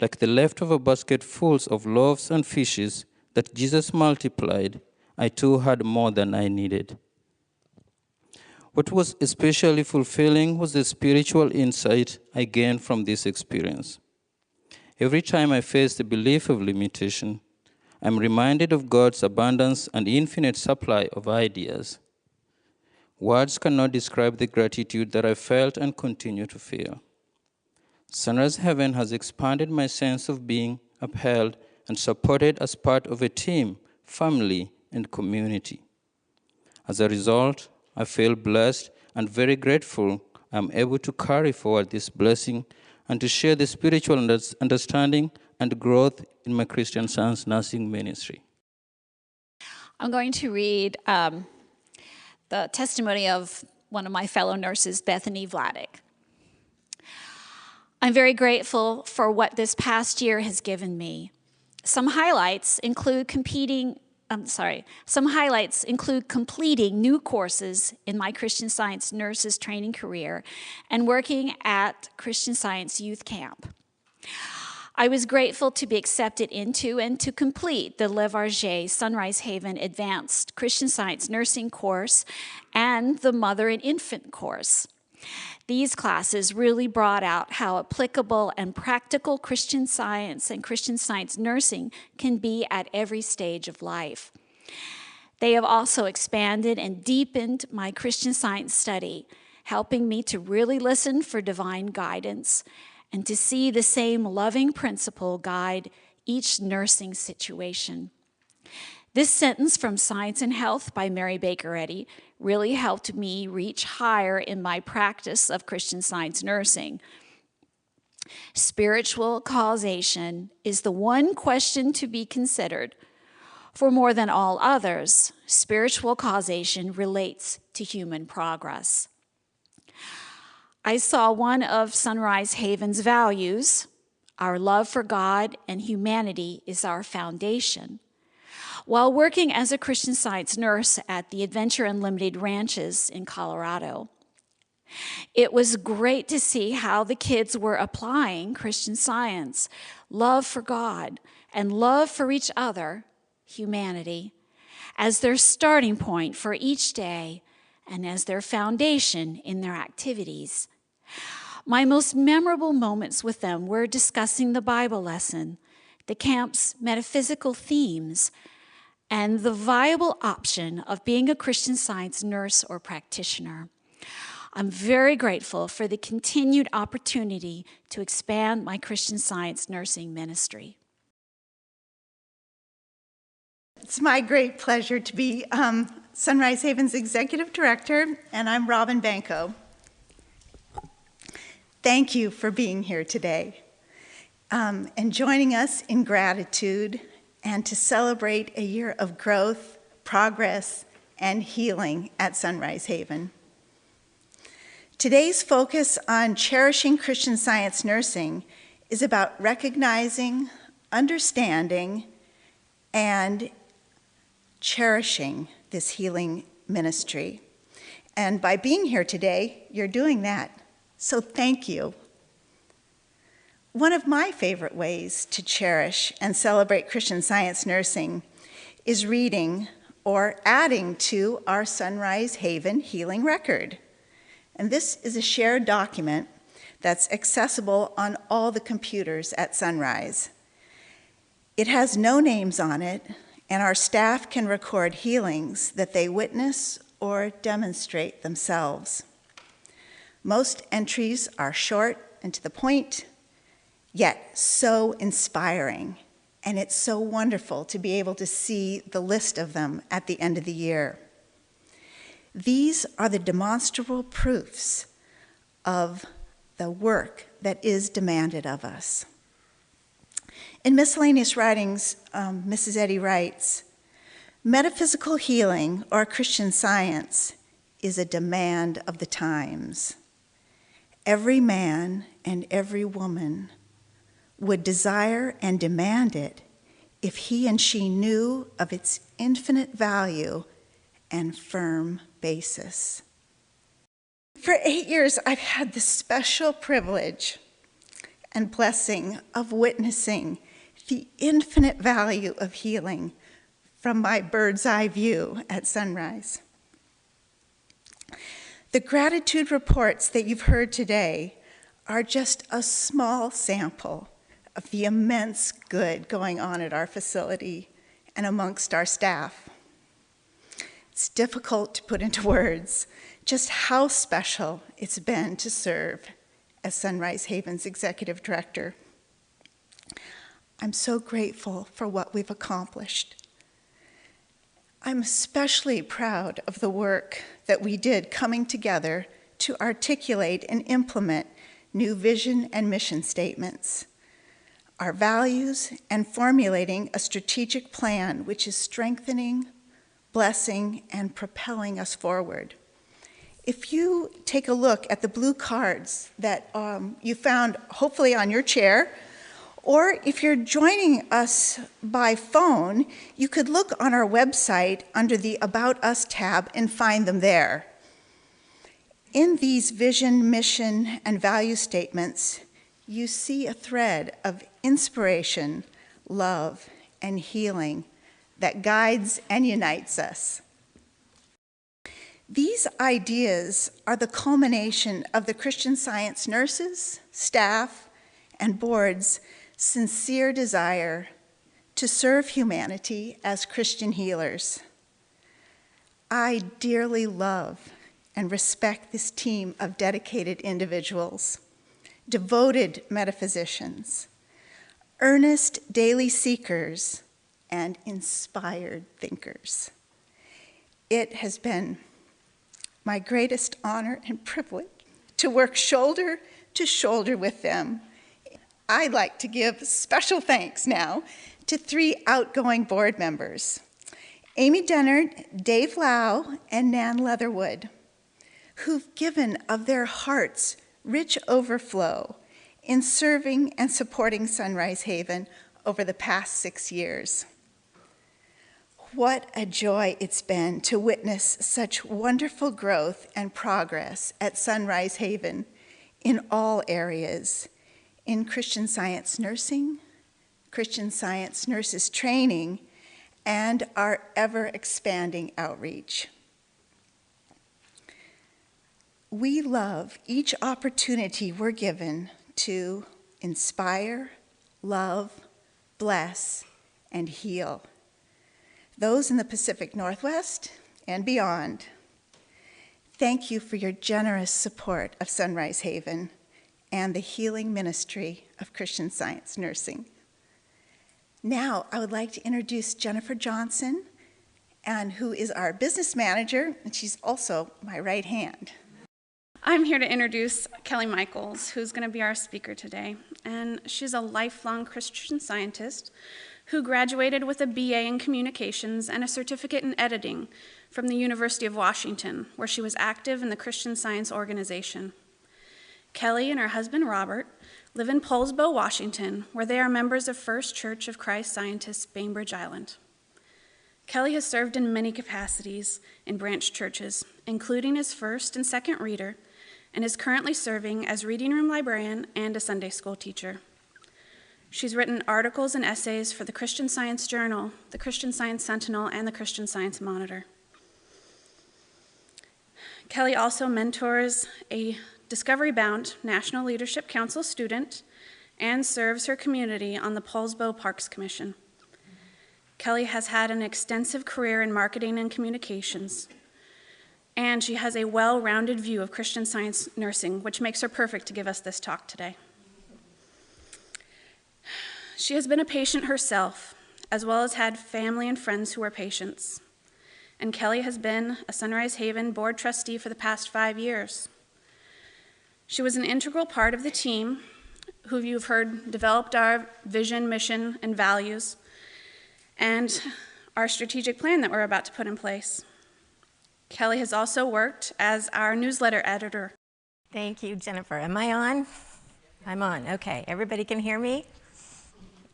Speaker 8: like the leftover basketfuls of loaves and fishes that Jesus multiplied, I too had more than I needed. What was especially fulfilling was the spiritual insight I gained from this experience. Every time I face the belief of limitation, I'm reminded of God's abundance and infinite supply of ideas. Words cannot describe the gratitude that I felt and continue to feel. Sunrise Heaven has expanded my sense of being upheld and supported as part of a team, family, and community. As a result, I feel blessed and very grateful I'm able to carry forward this blessing and to share the spiritual understanding and growth in my Christian Science nursing ministry.
Speaker 10: I'm going to read the testimony of one of my fellow nurses, Bethany Vladeck. I'm very grateful for what this past year has given me. Some highlights include completing new courses in my Christian Science nurses training career and working at Christian Science Youth Camp. I was grateful to be accepted into and to complete the Le Varget Sunrise Haven Advanced Christian Science Nursing course and the Mother and Infant course. These classes really brought out how applicable and practical Christian Science and Christian Science nursing can be at every stage of life. They have also expanded and deepened my Christian Science study, helping me to really listen for divine guidance and to see the same loving principle guide each nursing situation. This sentence from Science and Health by Mary Baker Eddy really helped me reach higher in my practice of Christian Science nursing. Spiritual causation is the one question to be considered. For more than all others, spiritual causation relates to human progress. I saw one of Sunrise Haven's values, our love for God and humanity is our foundation. While working as a Christian Science nurse at the Adventure Unlimited Ranches in Colorado, it was great to see how the kids were applying Christian Science, love for God, and love for each other, humanity, as their starting point for each day and as their foundation in their activities. My most memorable moments with them were discussing the Bible lesson, the camp's metaphysical themes, and the viable option of being a Christian Science nurse or practitioner. I'm very grateful for the continued opportunity to expand my Christian Science nursing ministry.
Speaker 11: It's my great pleasure to be Sunrise Haven's Executive Director, and I'm Robin Banco. Thank you for being here today and joining us in gratitude and to celebrate a year of growth, progress, and healing at Sunrise Haven. Today's focus on cherishing Christian Science nursing is about recognizing, understanding, and cherishing this healing ministry. And by being here today, you're doing that. So thank you. One of my favorite ways to cherish and celebrate Christian Science nursing is reading or adding to our Sunrise Haven healing record. And this is a shared document that's accessible on all the computers at Sunrise. It has no names on it, and our staff can record healings that they witness or demonstrate themselves. Most entries are short and to the point, yet so inspiring, and it's so wonderful to be able to see the list of them at the end of the year. These are the demonstrable proofs of the work that is demanded of us. In miscellaneous writings, Mrs. Eddy writes, "Metaphysical healing or Christian Science is a demand of the times. every man and every woman would desire and demand it if he and she knew of its infinite value and firm basis. For 8 years, I've had the special privilege and blessing of witnessing the infinite value of healing from my bird's eye view at Sunrise. The gratitude reports that you've heard today are just a small sample of the immense good going on at our facility and amongst our staff. It's difficult to put into words just how special it's been to serve as Sunrise Haven's executive director. I'm so grateful for what we've accomplished. I'm especially proud of the work that we did coming together to articulate and implement new vision and mission statements, our values, and formulating a strategic plan which is strengthening, blessing, and propelling us forward. If you take a look at the blue cards that you found hopefully on your chair, or if you're joining us by phone, you could look on our website under the About Us tab and find them there. In these vision, mission, and value statements, you see a thread of inspiration, love, and healing that guides and unites us. These ideas are the culmination of the Christian Science nurses, staff, and board's sincere desire to serve humanity as Christian healers. I dearly love and respect this team of dedicated individuals, devoted metaphysicians, earnest daily seekers, and inspired thinkers. It has been my greatest honor and privilege to work shoulder to shoulder with them. I'd like to give special thanks now to 3 outgoing board members, Amy Dennard, Dave Lau, and Nan Leatherwood, who've given of their hearts rich overflow in serving and supporting Sunrise Haven over the past 6 years. What a joy it's been to witness such wonderful growth and progress at Sunrise Haven in all areas, in Christian Science nursing, Christian Science nurses training, and our ever-expanding outreach. We love each opportunity we're given to inspire, love, bless, and heal those in the Pacific Northwest and beyond. Thank you for your generous support of Sunrise Haven and the healing ministry of Christian Science nursing. Now, I would like to introduce Jennifer Johnson, who is our business manager, and she's also my right hand.
Speaker 12: I'm here to introduce Kelly Michaels, who's going to be our speaker today. And she's a lifelong Christian Scientist who graduated with a BA in Communications and a certificate in Editing from the University of Washington, where she was active in the Christian Science organization. Kelly and her husband, Robert, live in Poulsbo, Washington, where they are members of First Church of Christ Scientists, Bainbridge Island. Kelly has served in many capacities in branch churches, including as first and second reader, and is currently serving as reading room librarian and a Sunday school teacher. She's written articles and essays for the Christian Science Journal, the Christian Science Sentinel, and the Christian Science Monitor. Kelly also mentors a Discovery Bound National Leadership Council student and serves her community on the Poulsbo Parks Commission. Kelly has had an extensive career in marketing and communications, and she has a well-rounded view of Christian Science nursing, which makes her perfect to give us this talk today. She has been a patient herself, as well as had family and friends who are patients. And Kelly has been a Sunrise Haven board trustee for the past 5 years. She was an integral part of the team, who you've heard developed our vision, mission, and values, and our strategic plan that we're about to put in place. Kelly has also worked as our newsletter editor
Speaker 13: Thank you, Jennifer. Am I on? I'm on. Okay. Everybody can hear me?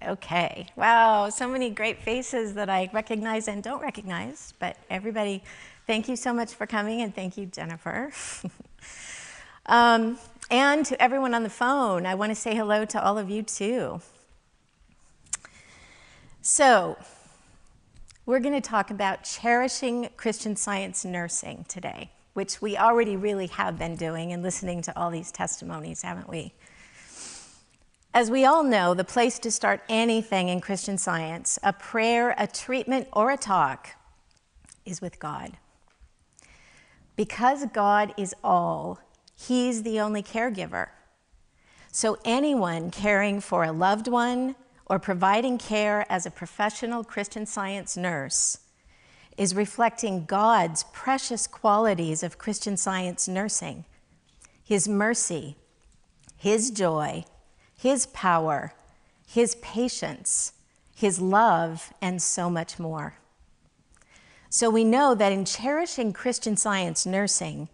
Speaker 13: Okay. Wow. So many great faces that I recognize and don't recognize. But everybody, thank you so much for coming, and thank you, Jennifer. And to everyone on the phone, I want to say hello to all of you too. So, we're going to talk about cherishing Christian Science nursing today, which we already really have been doing and listening to all these testimonies, haven't we? As we all know, the place to start anything in Christian Science, a prayer, a treatment, or a talk, is with God. Because God is all, He's the only caregiver. So anyone caring for a loved one or providing care as a professional Christian Science nurse is reflecting God's precious qualities of Christian Science nursing, His mercy, His joy, His power, His patience, His love, and so much more. So we know that in cherishing Christian Science nursing,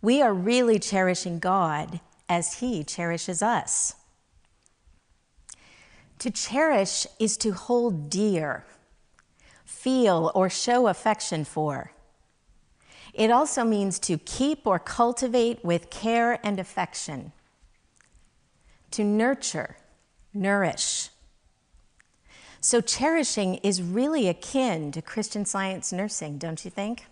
Speaker 13: we are really cherishing God as He cherishes us. To cherish is to hold dear, feel or show affection for. It also means to keep or cultivate with care and affection. To nurture, nourish. So cherishing is really akin to Christian Science nursing, don't you think?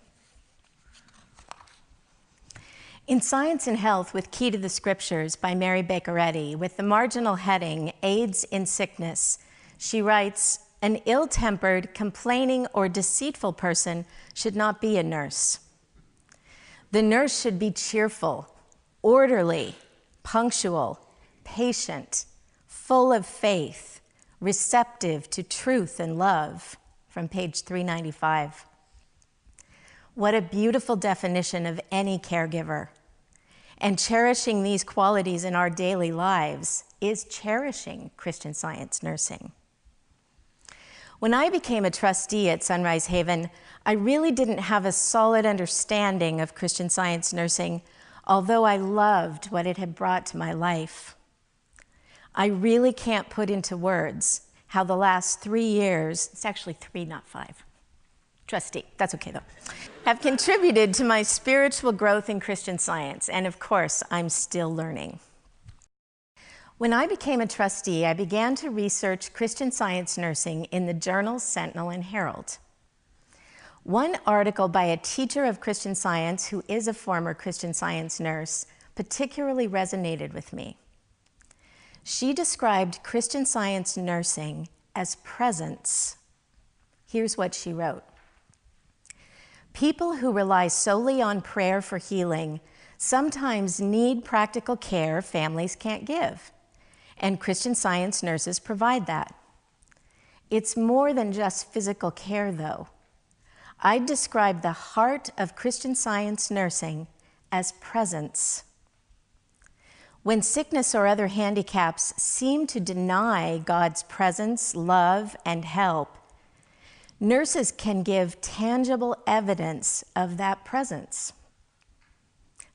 Speaker 13: In Science and Health with Key to the Scriptures by Mary Baker Eddy, with the marginal heading, AIDS in Sickness, she writes, an ill-tempered, complaining, or deceitful person should not be a nurse. The nurse should be cheerful, orderly, punctual, patient, full of faith, receptive to truth and love, from page 395. What a beautiful definition of any caregiver. And cherishing these qualities in our daily lives is cherishing Christian Science nursing. When I became a trustee at Sunrise Haven, I really didn't have a solid understanding of Christian Science nursing, although I loved what it had brought to my life. I really can't put into words how the last 3 years, it's actually 3, not 5, trustee, that's okay though, have contributed to my spiritual growth in Christian Science, and of course, I'm still learning. When I became a trustee, I began to research Christian Science nursing in the journals Sentinel and Herald. One article by a teacher of Christian Science who is a former Christian Science nurse particularly resonated with me. She described Christian Science nursing as presence. Here's what she wrote. People who rely solely on prayer for healing sometimes need practical care families can't give, and Christian Science nurses provide that. It's more than just physical care, though. I'd describe the heart of Christian Science nursing as presence. When sickness or other handicaps seem to deny God's presence, love, and help, nurses can give tangible evidence of that presence.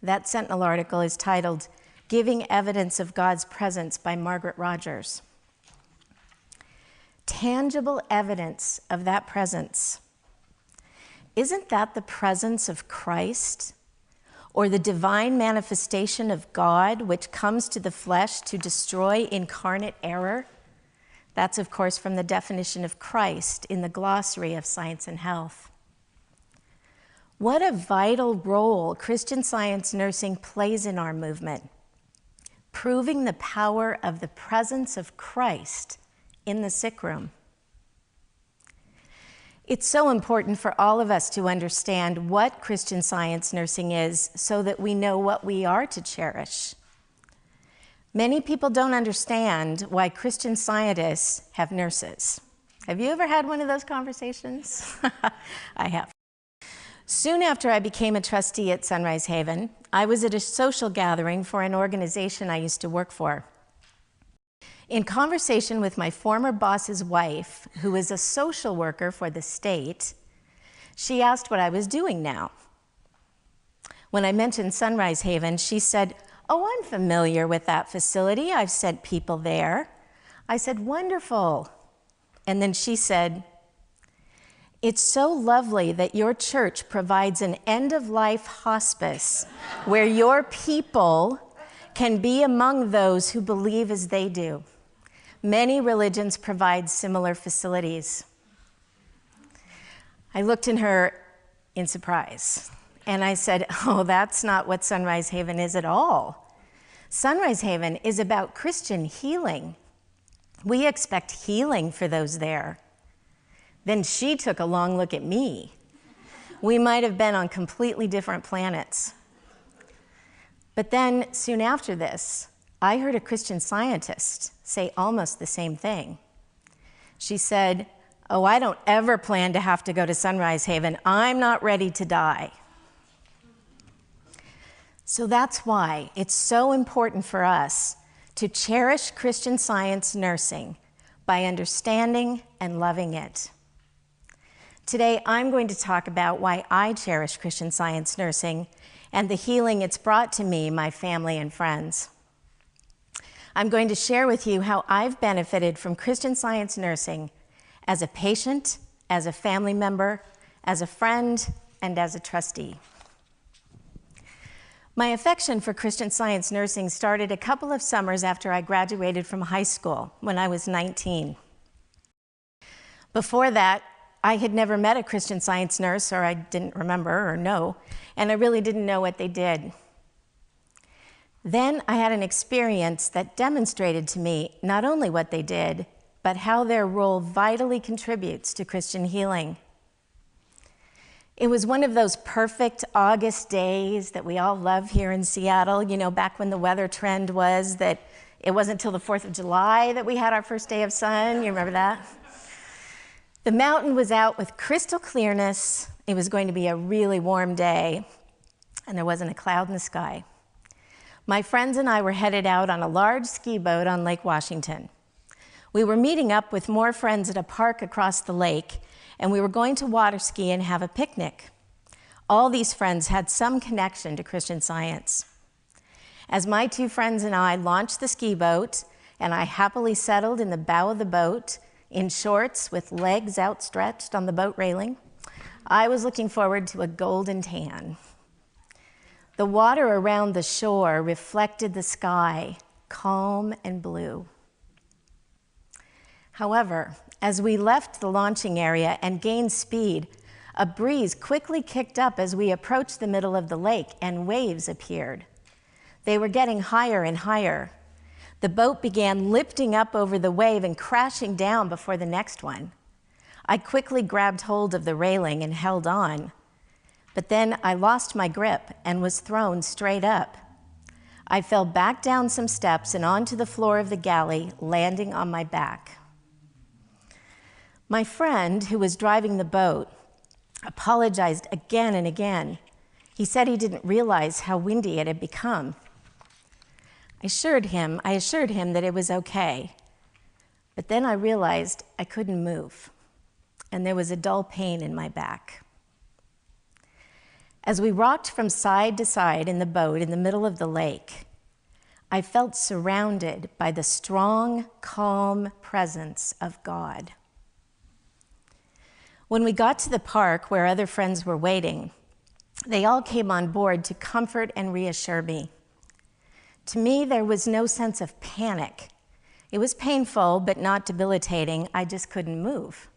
Speaker 13: That Sentinel article is titled, Giving Evidence of God's Presence by Margaret Rogers. Tangible evidence of that presence. Isn't that the presence of Christ? Or the divine manifestation of God, which comes to the flesh to destroy incarnate error? That's, of course, from the definition of Christ in the glossary of Science and Health. What a vital role Christian Science nursing plays in our movement, proving the power of the presence of Christ in the sick room. It's so important for all of us to understand what Christian Science nursing is so that we know what we are to cherish. Many people don't understand why Christian Scientists have nurses. Have you ever had one of those conversations? I have. Soon after I became a trustee at Sunrise Haven, I was at a social gathering for an organization I used to work for. In conversation with my former boss's wife, who is a social worker for the state, she asked what I was doing now. When I mentioned Sunrise Haven, she said, "Oh, I'm familiar with that facility. I've sent people there." I said, "Wonderful." And then she said, "It's so lovely that your church provides an end-of-life hospice where your people can be among those who believe as they do. Many religions provide similar facilities." I looked at her in surprise, and I said, "Oh, that's not what Sunrise Haven is at all. Sunrise Haven is about Christian healing. We expect healing for those there." Then she took a long look at me. We might have been on completely different planets. But then, soon after this, I heard a Christian Scientist say almost the same thing. She said, "Oh, I don't ever plan to have to go to Sunrise Haven. I'm not ready to die." So that's why it's so important for us to cherish Christian Science nursing by understanding and loving it. Today, I'm going to talk about why I cherish Christian Science nursing and the healing it's brought to me, my family, and friends. I'm going to share with you how I've benefited from Christian Science nursing as a patient, as a family member, as a friend, and as a trustee. My affection for Christian Science nursing started a couple of summers after I graduated from high school when I was 19. Before that, I had never met a Christian Science nurse, or I didn't remember or know, and I really didn't know what they did. Then I had an experience that demonstrated to me not only what they did, but how their role vitally contributes to Christian healing. It was one of those perfect August days that we all love here in Seattle, you know, back when the weather trend was that it wasn't until the 4th of July that we had our first day of sun. You remember that? The mountain was out with crystal clearness. It was going to be a really warm day, and there wasn't a cloud in the sky. My friends and I were headed out on a large ski boat on Lake Washington. We were meeting up with more friends at a park across the lake, and we were going to water ski and have a picnic. All these friends had some connection to Christian Science. As my two friends and I launched the ski boat, and I happily settled in the bow of the boat in shorts with legs outstretched on the boat railing, I was looking forward to a golden tan. The water around the shore reflected the sky, calm and blue. However, as we left the launching area and gained speed, a breeze quickly kicked up as we approached the middle of the lake, and waves appeared. They were getting higher and higher. The boat began lifting up over the wave and crashing down before the next one. I quickly grabbed hold of the railing and held on, but then I lost my grip and was thrown straight up. I fell back down some steps and onto the floor of the galley, landing on my back. My friend, who was driving the boat, apologized again and again. He said he didn't realize how windy it had become. I assured him that it was okay. But then I realized I couldn't move, and there was a dull pain in my back. As we rocked from side to side in the boat in the middle of the lake, I felt surrounded by the strong, calm presence of God. When we got to the park where other friends were waiting, they all came on board to comfort and reassure me. To me, there was no sense of panic. It was painful, but not debilitating. I just couldn't move.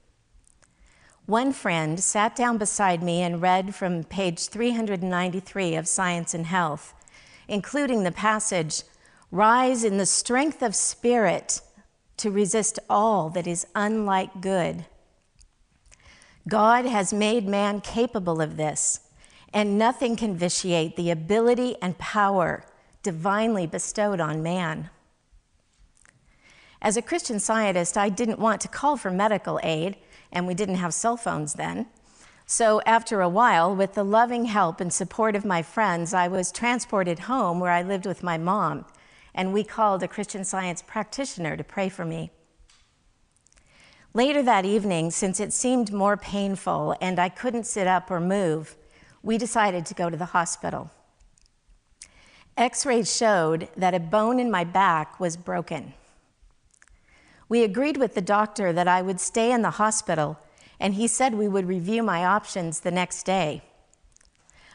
Speaker 13: One friend sat down beside me and read from page 393 of Science and Health, including the passage, "Rise in the strength of spirit to resist all that is unlike good. God has made man capable of this, and nothing can vitiate the ability and power divinely bestowed on man." As a Christian Scientist, I didn't want to call for medical aid, and we didn't have cell phones then. So after a while, with the loving help and support of my friends, I was transported home where I lived with my mom, and we called a Christian Science practitioner to pray for me. Later that evening, since it seemed more painful and I couldn't sit up or move, we decided to go to the hospital. X-rays showed that a bone in my back was broken. We agreed with the doctor that I would stay in the hospital, and he said we would review my options the next day.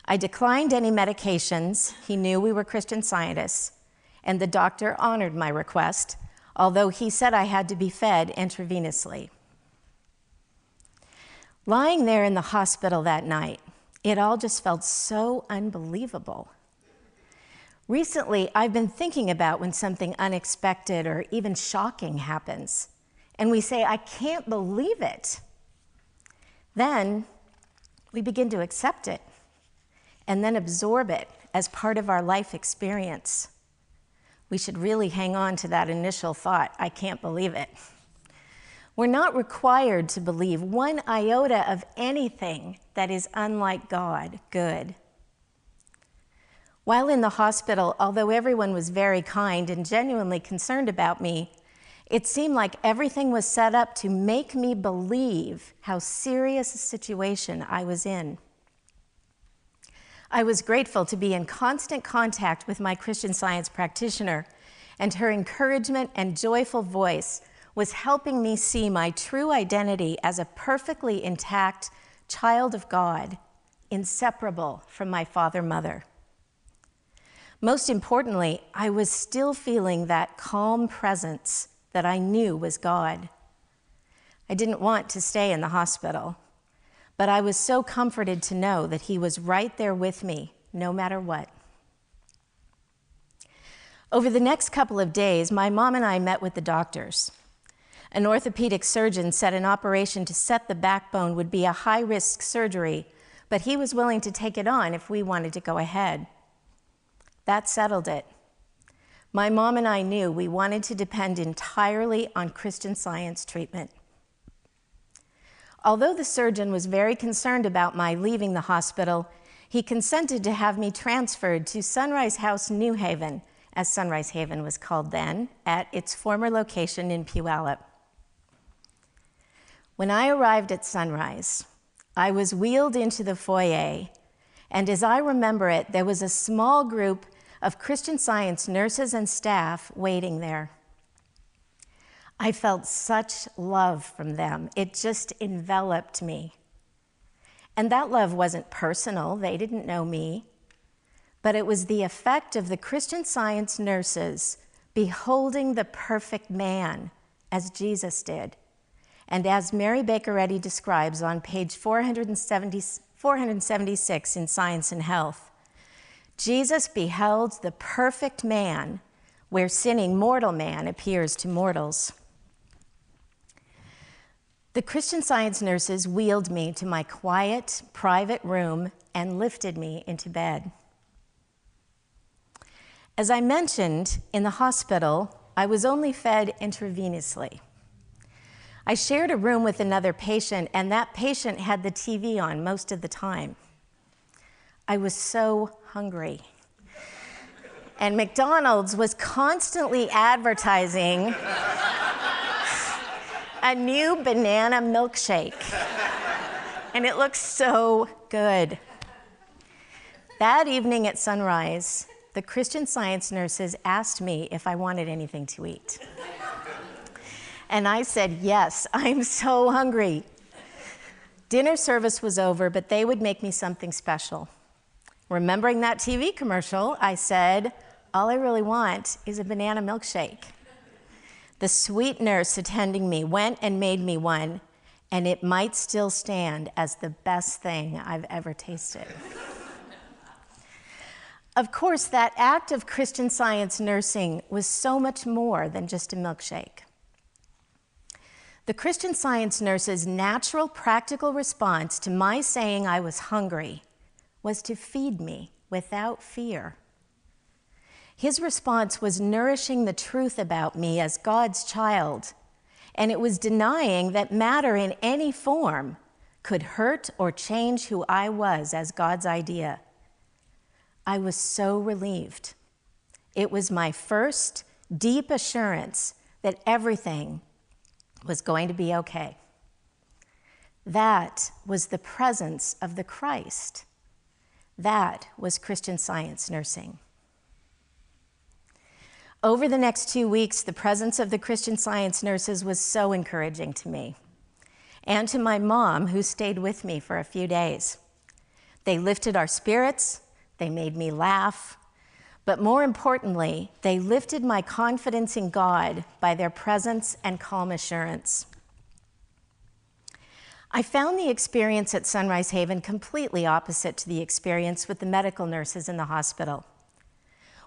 Speaker 13: I declined any medications. He knew we were Christian Scientists, and the doctor honored my request, although he said I had to be fed intravenously. Lying there in the hospital that night, it all just felt so unbelievable. Recently, I've been thinking about when something unexpected or even shocking happens, and we say, I can't believe it. Then we begin to accept it and then absorb it as part of our life experience. We should really hang on to that initial thought, I can't believe it. We're not required to believe one iota of anything that is unlike God, good. While in the hospital, although everyone was very kind and genuinely concerned about me, it seemed like everything was set up to make me believe how serious a situation I was in. I was grateful to be in constant contact with my Christian Science practitioner, and her encouragement and joyful voice was helping me see my true identity as a perfectly intact child of God, inseparable from my father-mother. Most importantly, I was still feeling that calm presence that I knew was God. I didn't want to stay in the hospital, but I was so comforted to know that He was right there with me, no matter what. Over the next couple of days, my mom and I met with the doctors. An orthopedic surgeon said an operation to set the backbone would be a high-risk surgery, but he was willing to take it on if we wanted to go ahead. That settled it. My mom and I knew we wanted to depend entirely on Christian Science treatment. Although the surgeon was very concerned about my leaving the hospital, he consented to have me transferred to Sunrise House New Haven, as Sunrise Haven was called then, at its former location in Puyallup. When I arrived at Sunrise, I was wheeled into the foyer, and as I remember it, there was a small group of Christian Science nurses and staff waiting there. I felt such love from them. It just enveloped me. And that love wasn't personal. They didn't know me. But it was the effect of the Christian Science nurses beholding the perfect man as Jesus did. And as Mary Baker Eddy describes on page 476 in Science and Health, Jesus beheld the perfect man where sinning mortal man appears to mortals. The Christian Science nurses wheeled me to my quiet, private room and lifted me into bed. As I mentioned, in the hospital, I was only fed intravenously. I shared a room with another patient, and that patient had the TV on most of the time. I was so hungry. And McDonald's was constantly advertising a new banana milkshake. And it looked so good. That evening at Sunrise, the Christian Science nurses asked me if I wanted anything to eat. And I said, yes, I'm so hungry. Dinner service was over, but they would make me something special. Remembering that TV commercial, I said, all I really want is a banana milkshake. The sweet nurse attending me went and made me one, and it might still stand as the best thing I've ever tasted. Of course, that act of Christian Science nursing was so much more than just a milkshake. The Christian Science nurse's natural, practical response to my saying I was hungry was to feed me without fear. His response was nourishing the truth about me as God's child, and it was denying that matter in any form could hurt or change who I was as God's idea. I was so relieved. It was my first deep assurance that everything was going to be okay. That was the presence of the Christ. That was Christian Science nursing. Over the next 2 weeks, the presence of the Christian Science nurses was so encouraging to me and to my mom, who stayed with me for a few days. They lifted our spirits, they made me laugh, but more importantly, they lifted my confidence in God by their presence and calm assurance. I found the experience at Sunrise Haven completely opposite to the experience with the medical nurses in the hospital.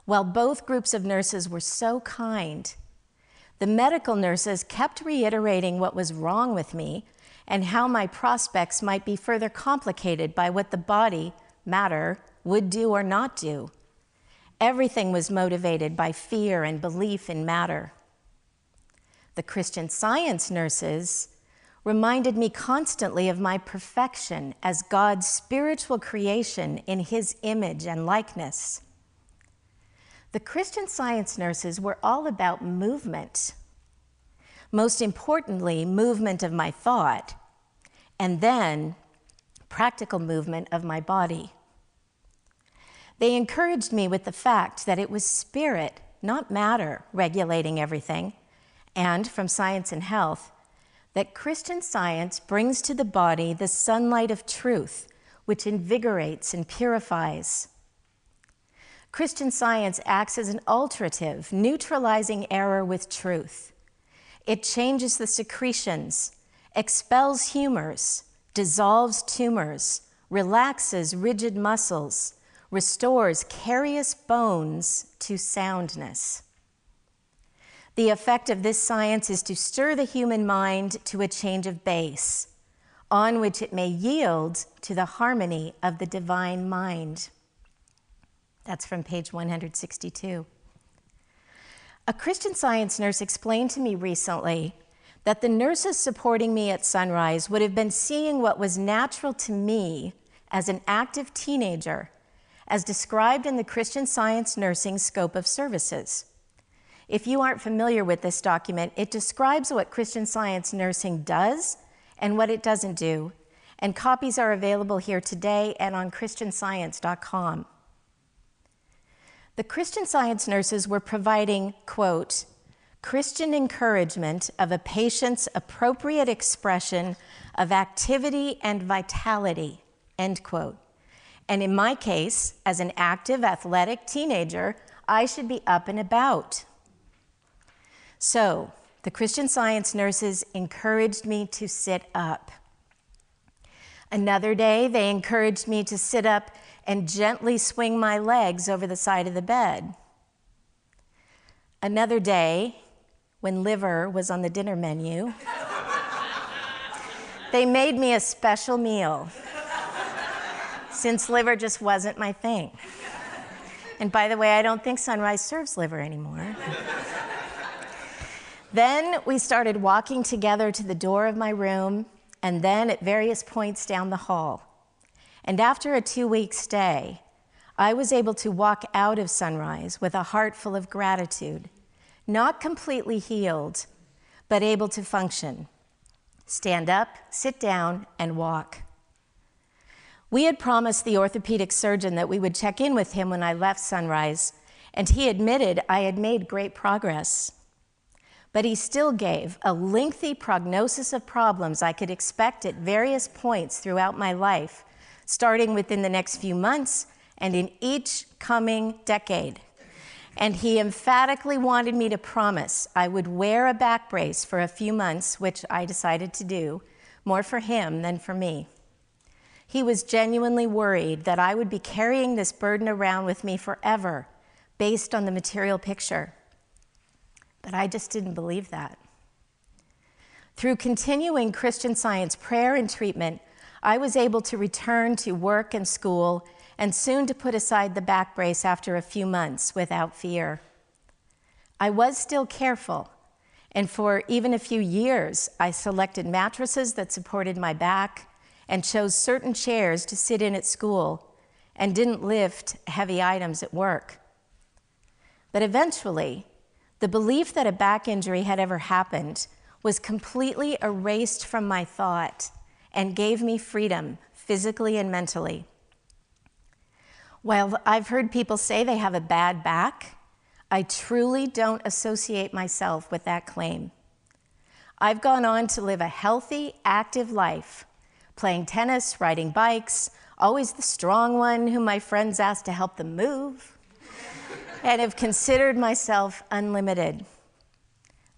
Speaker 13: While both groups of nurses were so kind, the medical nurses kept reiterating what was wrong with me and how my prospects might be further complicated by what the body, matter, would do or not do. Everything was motivated by fear and belief in matter. The Christian Science nurses reminded me constantly of my perfection as God's spiritual creation in His image and likeness. The Christian Science nurses were all about movement. Most importantly, movement of my thought, and then practical movement of my body. They encouraged me with the fact that it was spirit, not matter, regulating everything, and from Science and Health, that Christian Science brings to the body the sunlight of truth, which invigorates and purifies. Christian Science acts as an alterative, neutralizing error with truth. It changes the secretions, expels humors, dissolves tumors, relaxes rigid muscles, restores carious bones to soundness. The effect of this science is to stir the human mind to a change of base, on which it may yield to the harmony of the divine mind. That's from page 162. A Christian Science nurse explained to me recently that the nurses supporting me at Sunrise would have been seeing what was natural to me as an active teenager, as described in the Christian Science nursing scope of services. If you aren't familiar with this document, it describes what Christian Science nursing does and what it doesn't do, and copies are available here today and on christianscience.com. The Christian Science nurses were providing, quote, Christian encouragement of a patient's appropriate expression of activity and vitality, end quote. And in my case, as an active, athletic teenager, I should be up and about. So, the Christian Science nurses encouraged me to sit up. Another day, they encouraged me to sit up and gently swing my legs over the side of the bed. Another day, when liver was on the dinner menu, they made me a special meal, since liver just wasn't my thing. And by the way, I don't think Sunrise serves liver anymore. Then we started walking together to the door of my room, and then at various points down the hall. And after a 2-week stay, I was able to walk out of Sunrise with a heart full of gratitude, not completely healed, but able to function, stand up, sit down, and walk. We had promised the orthopedic surgeon that we would check in with him when I left Sunrise, and he admitted I had made great progress. But he still gave a lengthy prognosis of problems I could expect at various points throughout my life, starting within the next few months and in each coming decade. And he emphatically wanted me to promise I would wear a back brace for a few months, which I decided to do, more for him than for me. He was genuinely worried that I would be carrying this burden around with me forever, based on the material picture. But I just didn't believe that. Through continuing Christian Science prayer and treatment, I was able to return to work and school, and soon to put aside the back brace after a few months without fear. I was still careful, and for even a few years, I selected mattresses that supported my back and chose certain chairs to sit in at school and didn't lift heavy items at work. But eventually, the belief that a back injury had ever happened was completely erased from my thought and gave me freedom, physically and mentally. While I've heard people say they have a bad back, I truly don't associate myself with that claim. I've gone on to live a healthy, active life, playing tennis, riding bikes, always the strong one whom my friends asked to help them move, and have considered myself unlimited.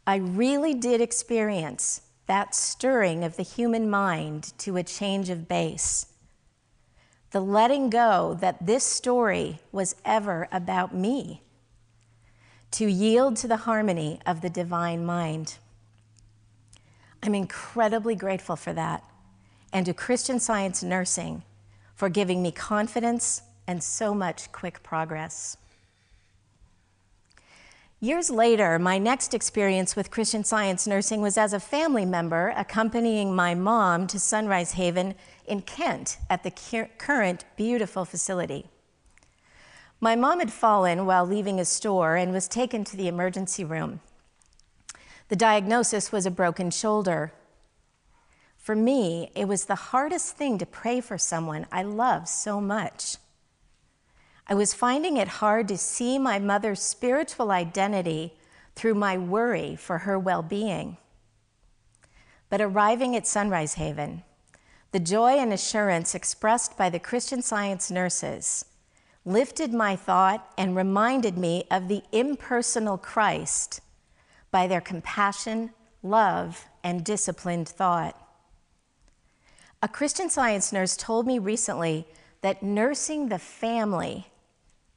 Speaker 13: I really did experience that stirring of the human mind to a change of base. The letting go that this story was ever about me, to yield to the harmony of the divine mind. I'm incredibly grateful for that, and to Christian Science Nursing for giving me confidence and so much quick progress. Years later, my next experience with Christian Science Nursing was as a family member accompanying my mom to Sunrise Haven in Kent at the current beautiful facility. My mom had fallen while leaving a store and was taken to the emergency room. The diagnosis was a broken shoulder. For me, it was the hardest thing to pray for someone I love so much. I was finding it hard to see my mother's spiritual identity through my worry for her well-being. But arriving at Sunrise Haven, the joy and assurance expressed by the Christian Science nurses lifted my thought and reminded me of the impersonal Christ by their compassion, love, and disciplined thought. A Christian Science nurse told me recently that nursing the family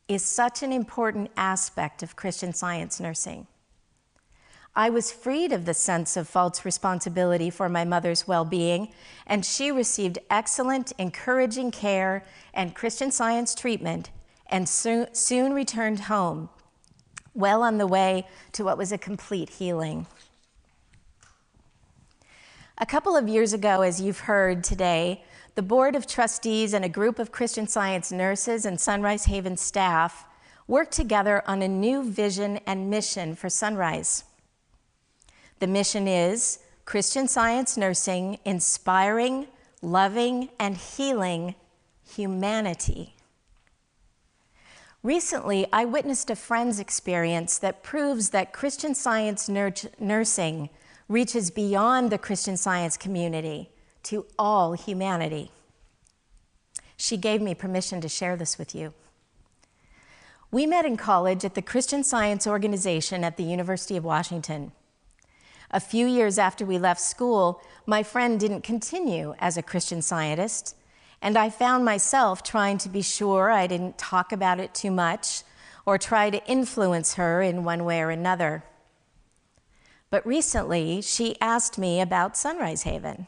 Speaker 13: is such an important aspect of Christian Science nursing. I was freed of the sense of false responsibility for my mother's well-being, and she received excellent, encouraging care and Christian Science treatment, and soon returned home, well on the way to what was a complete healing. A couple of years ago, as you've heard today, the Board of Trustees and a group of Christian Science nurses and Sunrise Haven staff worked together on a new vision and mission for Sunrise. The mission is Christian Science Nursing, inspiring, loving, and healing humanity. Recently, I witnessed a friend's experience that proves that Christian Science nursing reaches beyond the Christian Science community to all humanity. She gave me permission to share this with you. We met in college at the Christian Science Organization at the University of Washington. A few years after we left school, my friend didn't continue as a Christian Scientist, and I found myself trying to be sure I didn't talk about it too much or try to influence her in one way or another. But recently, she asked me about Sunrise Haven.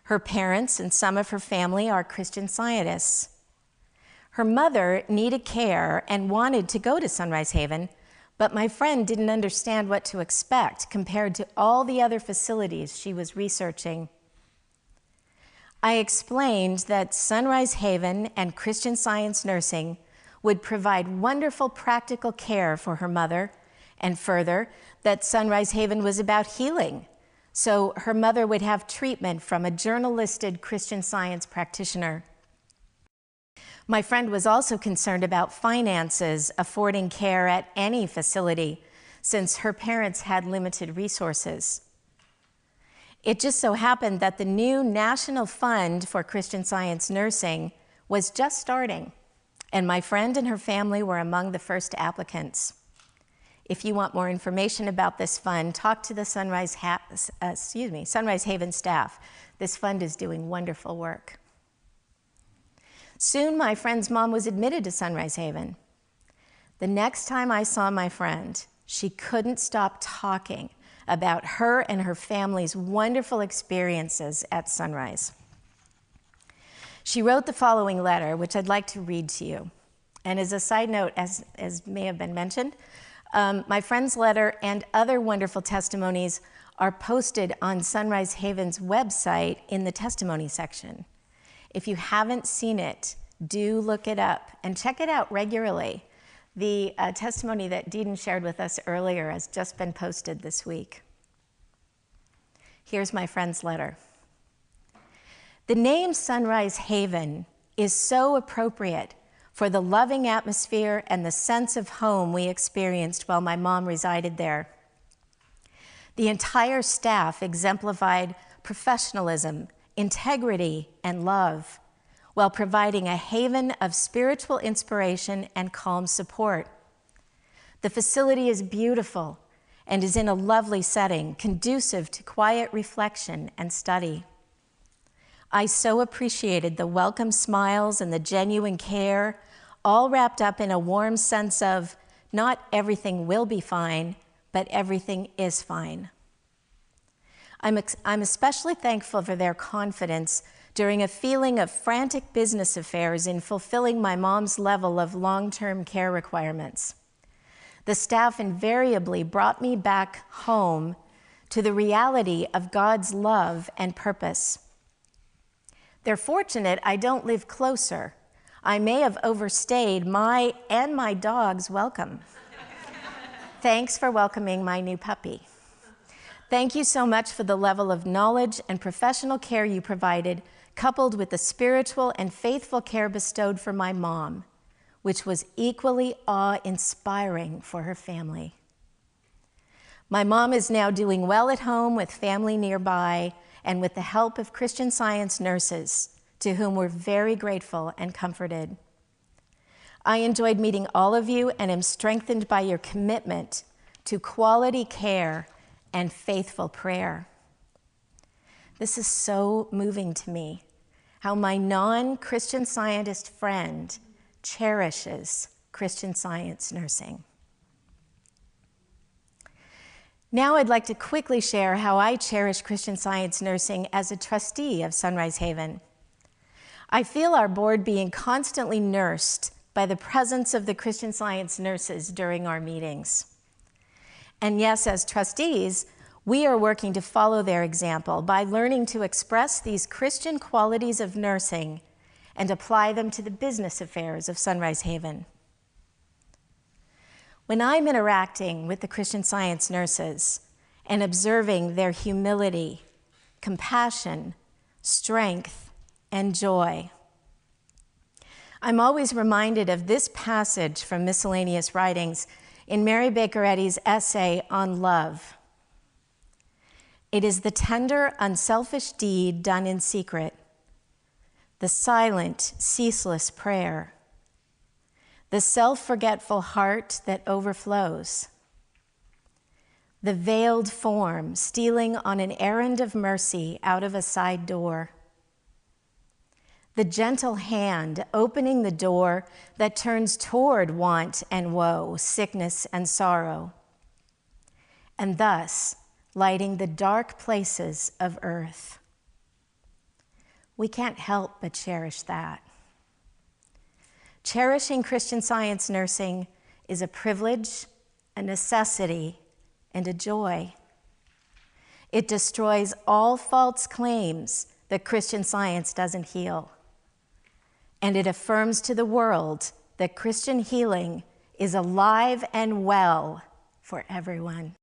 Speaker 13: Her parents and some of her family are Christian Scientists. Her mother needed care and wanted to go to Sunrise Haven, but my friend didn't understand what to expect compared to all the other facilities she was researching. I explained that Sunrise Haven and Christian Science Nursing would provide wonderful practical care for her mother, and further, that Sunrise Haven was about healing, so her mother would have treatment from a journal-listed Christian Science practitioner. My friend was also concerned about finances affording care at any facility, since her parents had limited resources. It just so happened that the new National Fund for Christian Science Nursing was just starting, and my friend and her family were among the first applicants. If you want more information about this fund, talk to the Sunrise Haven staff. This fund is doing wonderful work. Soon, my friend's mom was admitted to Sunrise Haven. The next time I saw my friend, she couldn't stop talking about her and her family's wonderful experiences at Sunrise. She wrote the following letter, which I'd like to read to you. And as a side note, as may have been mentioned, my friend's letter and other wonderful testimonies are posted on Sunrise Haven's website in the testimony section. If you haven't seen it, do look it up and check it out regularly. The testimony that Deedon shared with us earlier has just been posted this week. Here's my friend's letter. The name Sunrise Haven is so appropriate for the loving atmosphere and the sense of home we experienced while my mom resided there. The entire staff exemplified professionalism, integrity, and love, while providing a haven of spiritual inspiration and calm support. The facility is beautiful and is in a lovely setting, conducive to quiet reflection and study. I so appreciated the welcome smiles and the genuine care, all wrapped up in a warm sense of not everything will be fine, but everything is fine. I'm especially thankful for their confidence during a feeling of frantic business affairs in fulfilling my mom's level of long-term care requirements. The staff invariably brought me back home to the reality of God's love and purpose. They're fortunate I don't live closer. I may have overstayed my and my dog's welcome. Thanks for welcoming my new puppy. Thank you so much for the level of knowledge and professional care you provided, coupled with the spiritual and faithful care bestowed for my mom, which was equally awe-inspiring for her family. My mom is now doing well at home with family nearby and with the help of Christian Science nurses, to whom we're very grateful and comforted. I enjoyed meeting all of you and am strengthened by your commitment to quality care and faithful prayer. This is so moving to me, how my non-Christian Scientist friend cherishes Christian Science nursing. Now I'd like to quickly share how I cherish Christian Science nursing as a trustee of Sunrise Haven. I feel our board being constantly nursed by the presence of the Christian Science nurses during our meetings. And yes, as trustees, we are working to follow their example by learning to express these Christian qualities of nursing and apply them to the business affairs of Sunrise Haven. When I'm interacting with the Christian Science nurses and observing their humility, compassion, strength, and joy, I'm always reminded of this passage from Miscellaneous Writings in Mary Baker Eddy's essay on love. It is the tender, unselfish deed done in secret, the silent, ceaseless prayer, the self-forgetful heart that overflows, the veiled form stealing on an errand of mercy out of a side door, the gentle hand opening the door that turns toward want and woe, sickness and sorrow, and thus lighting the dark places of earth. We can't help but cherish that. Cherishing Christian Science nursing is a privilege, a necessity, and a joy. It destroys all false claims that Christian Science doesn't heal. And it affirms to the world that Christian healing is alive and well for everyone.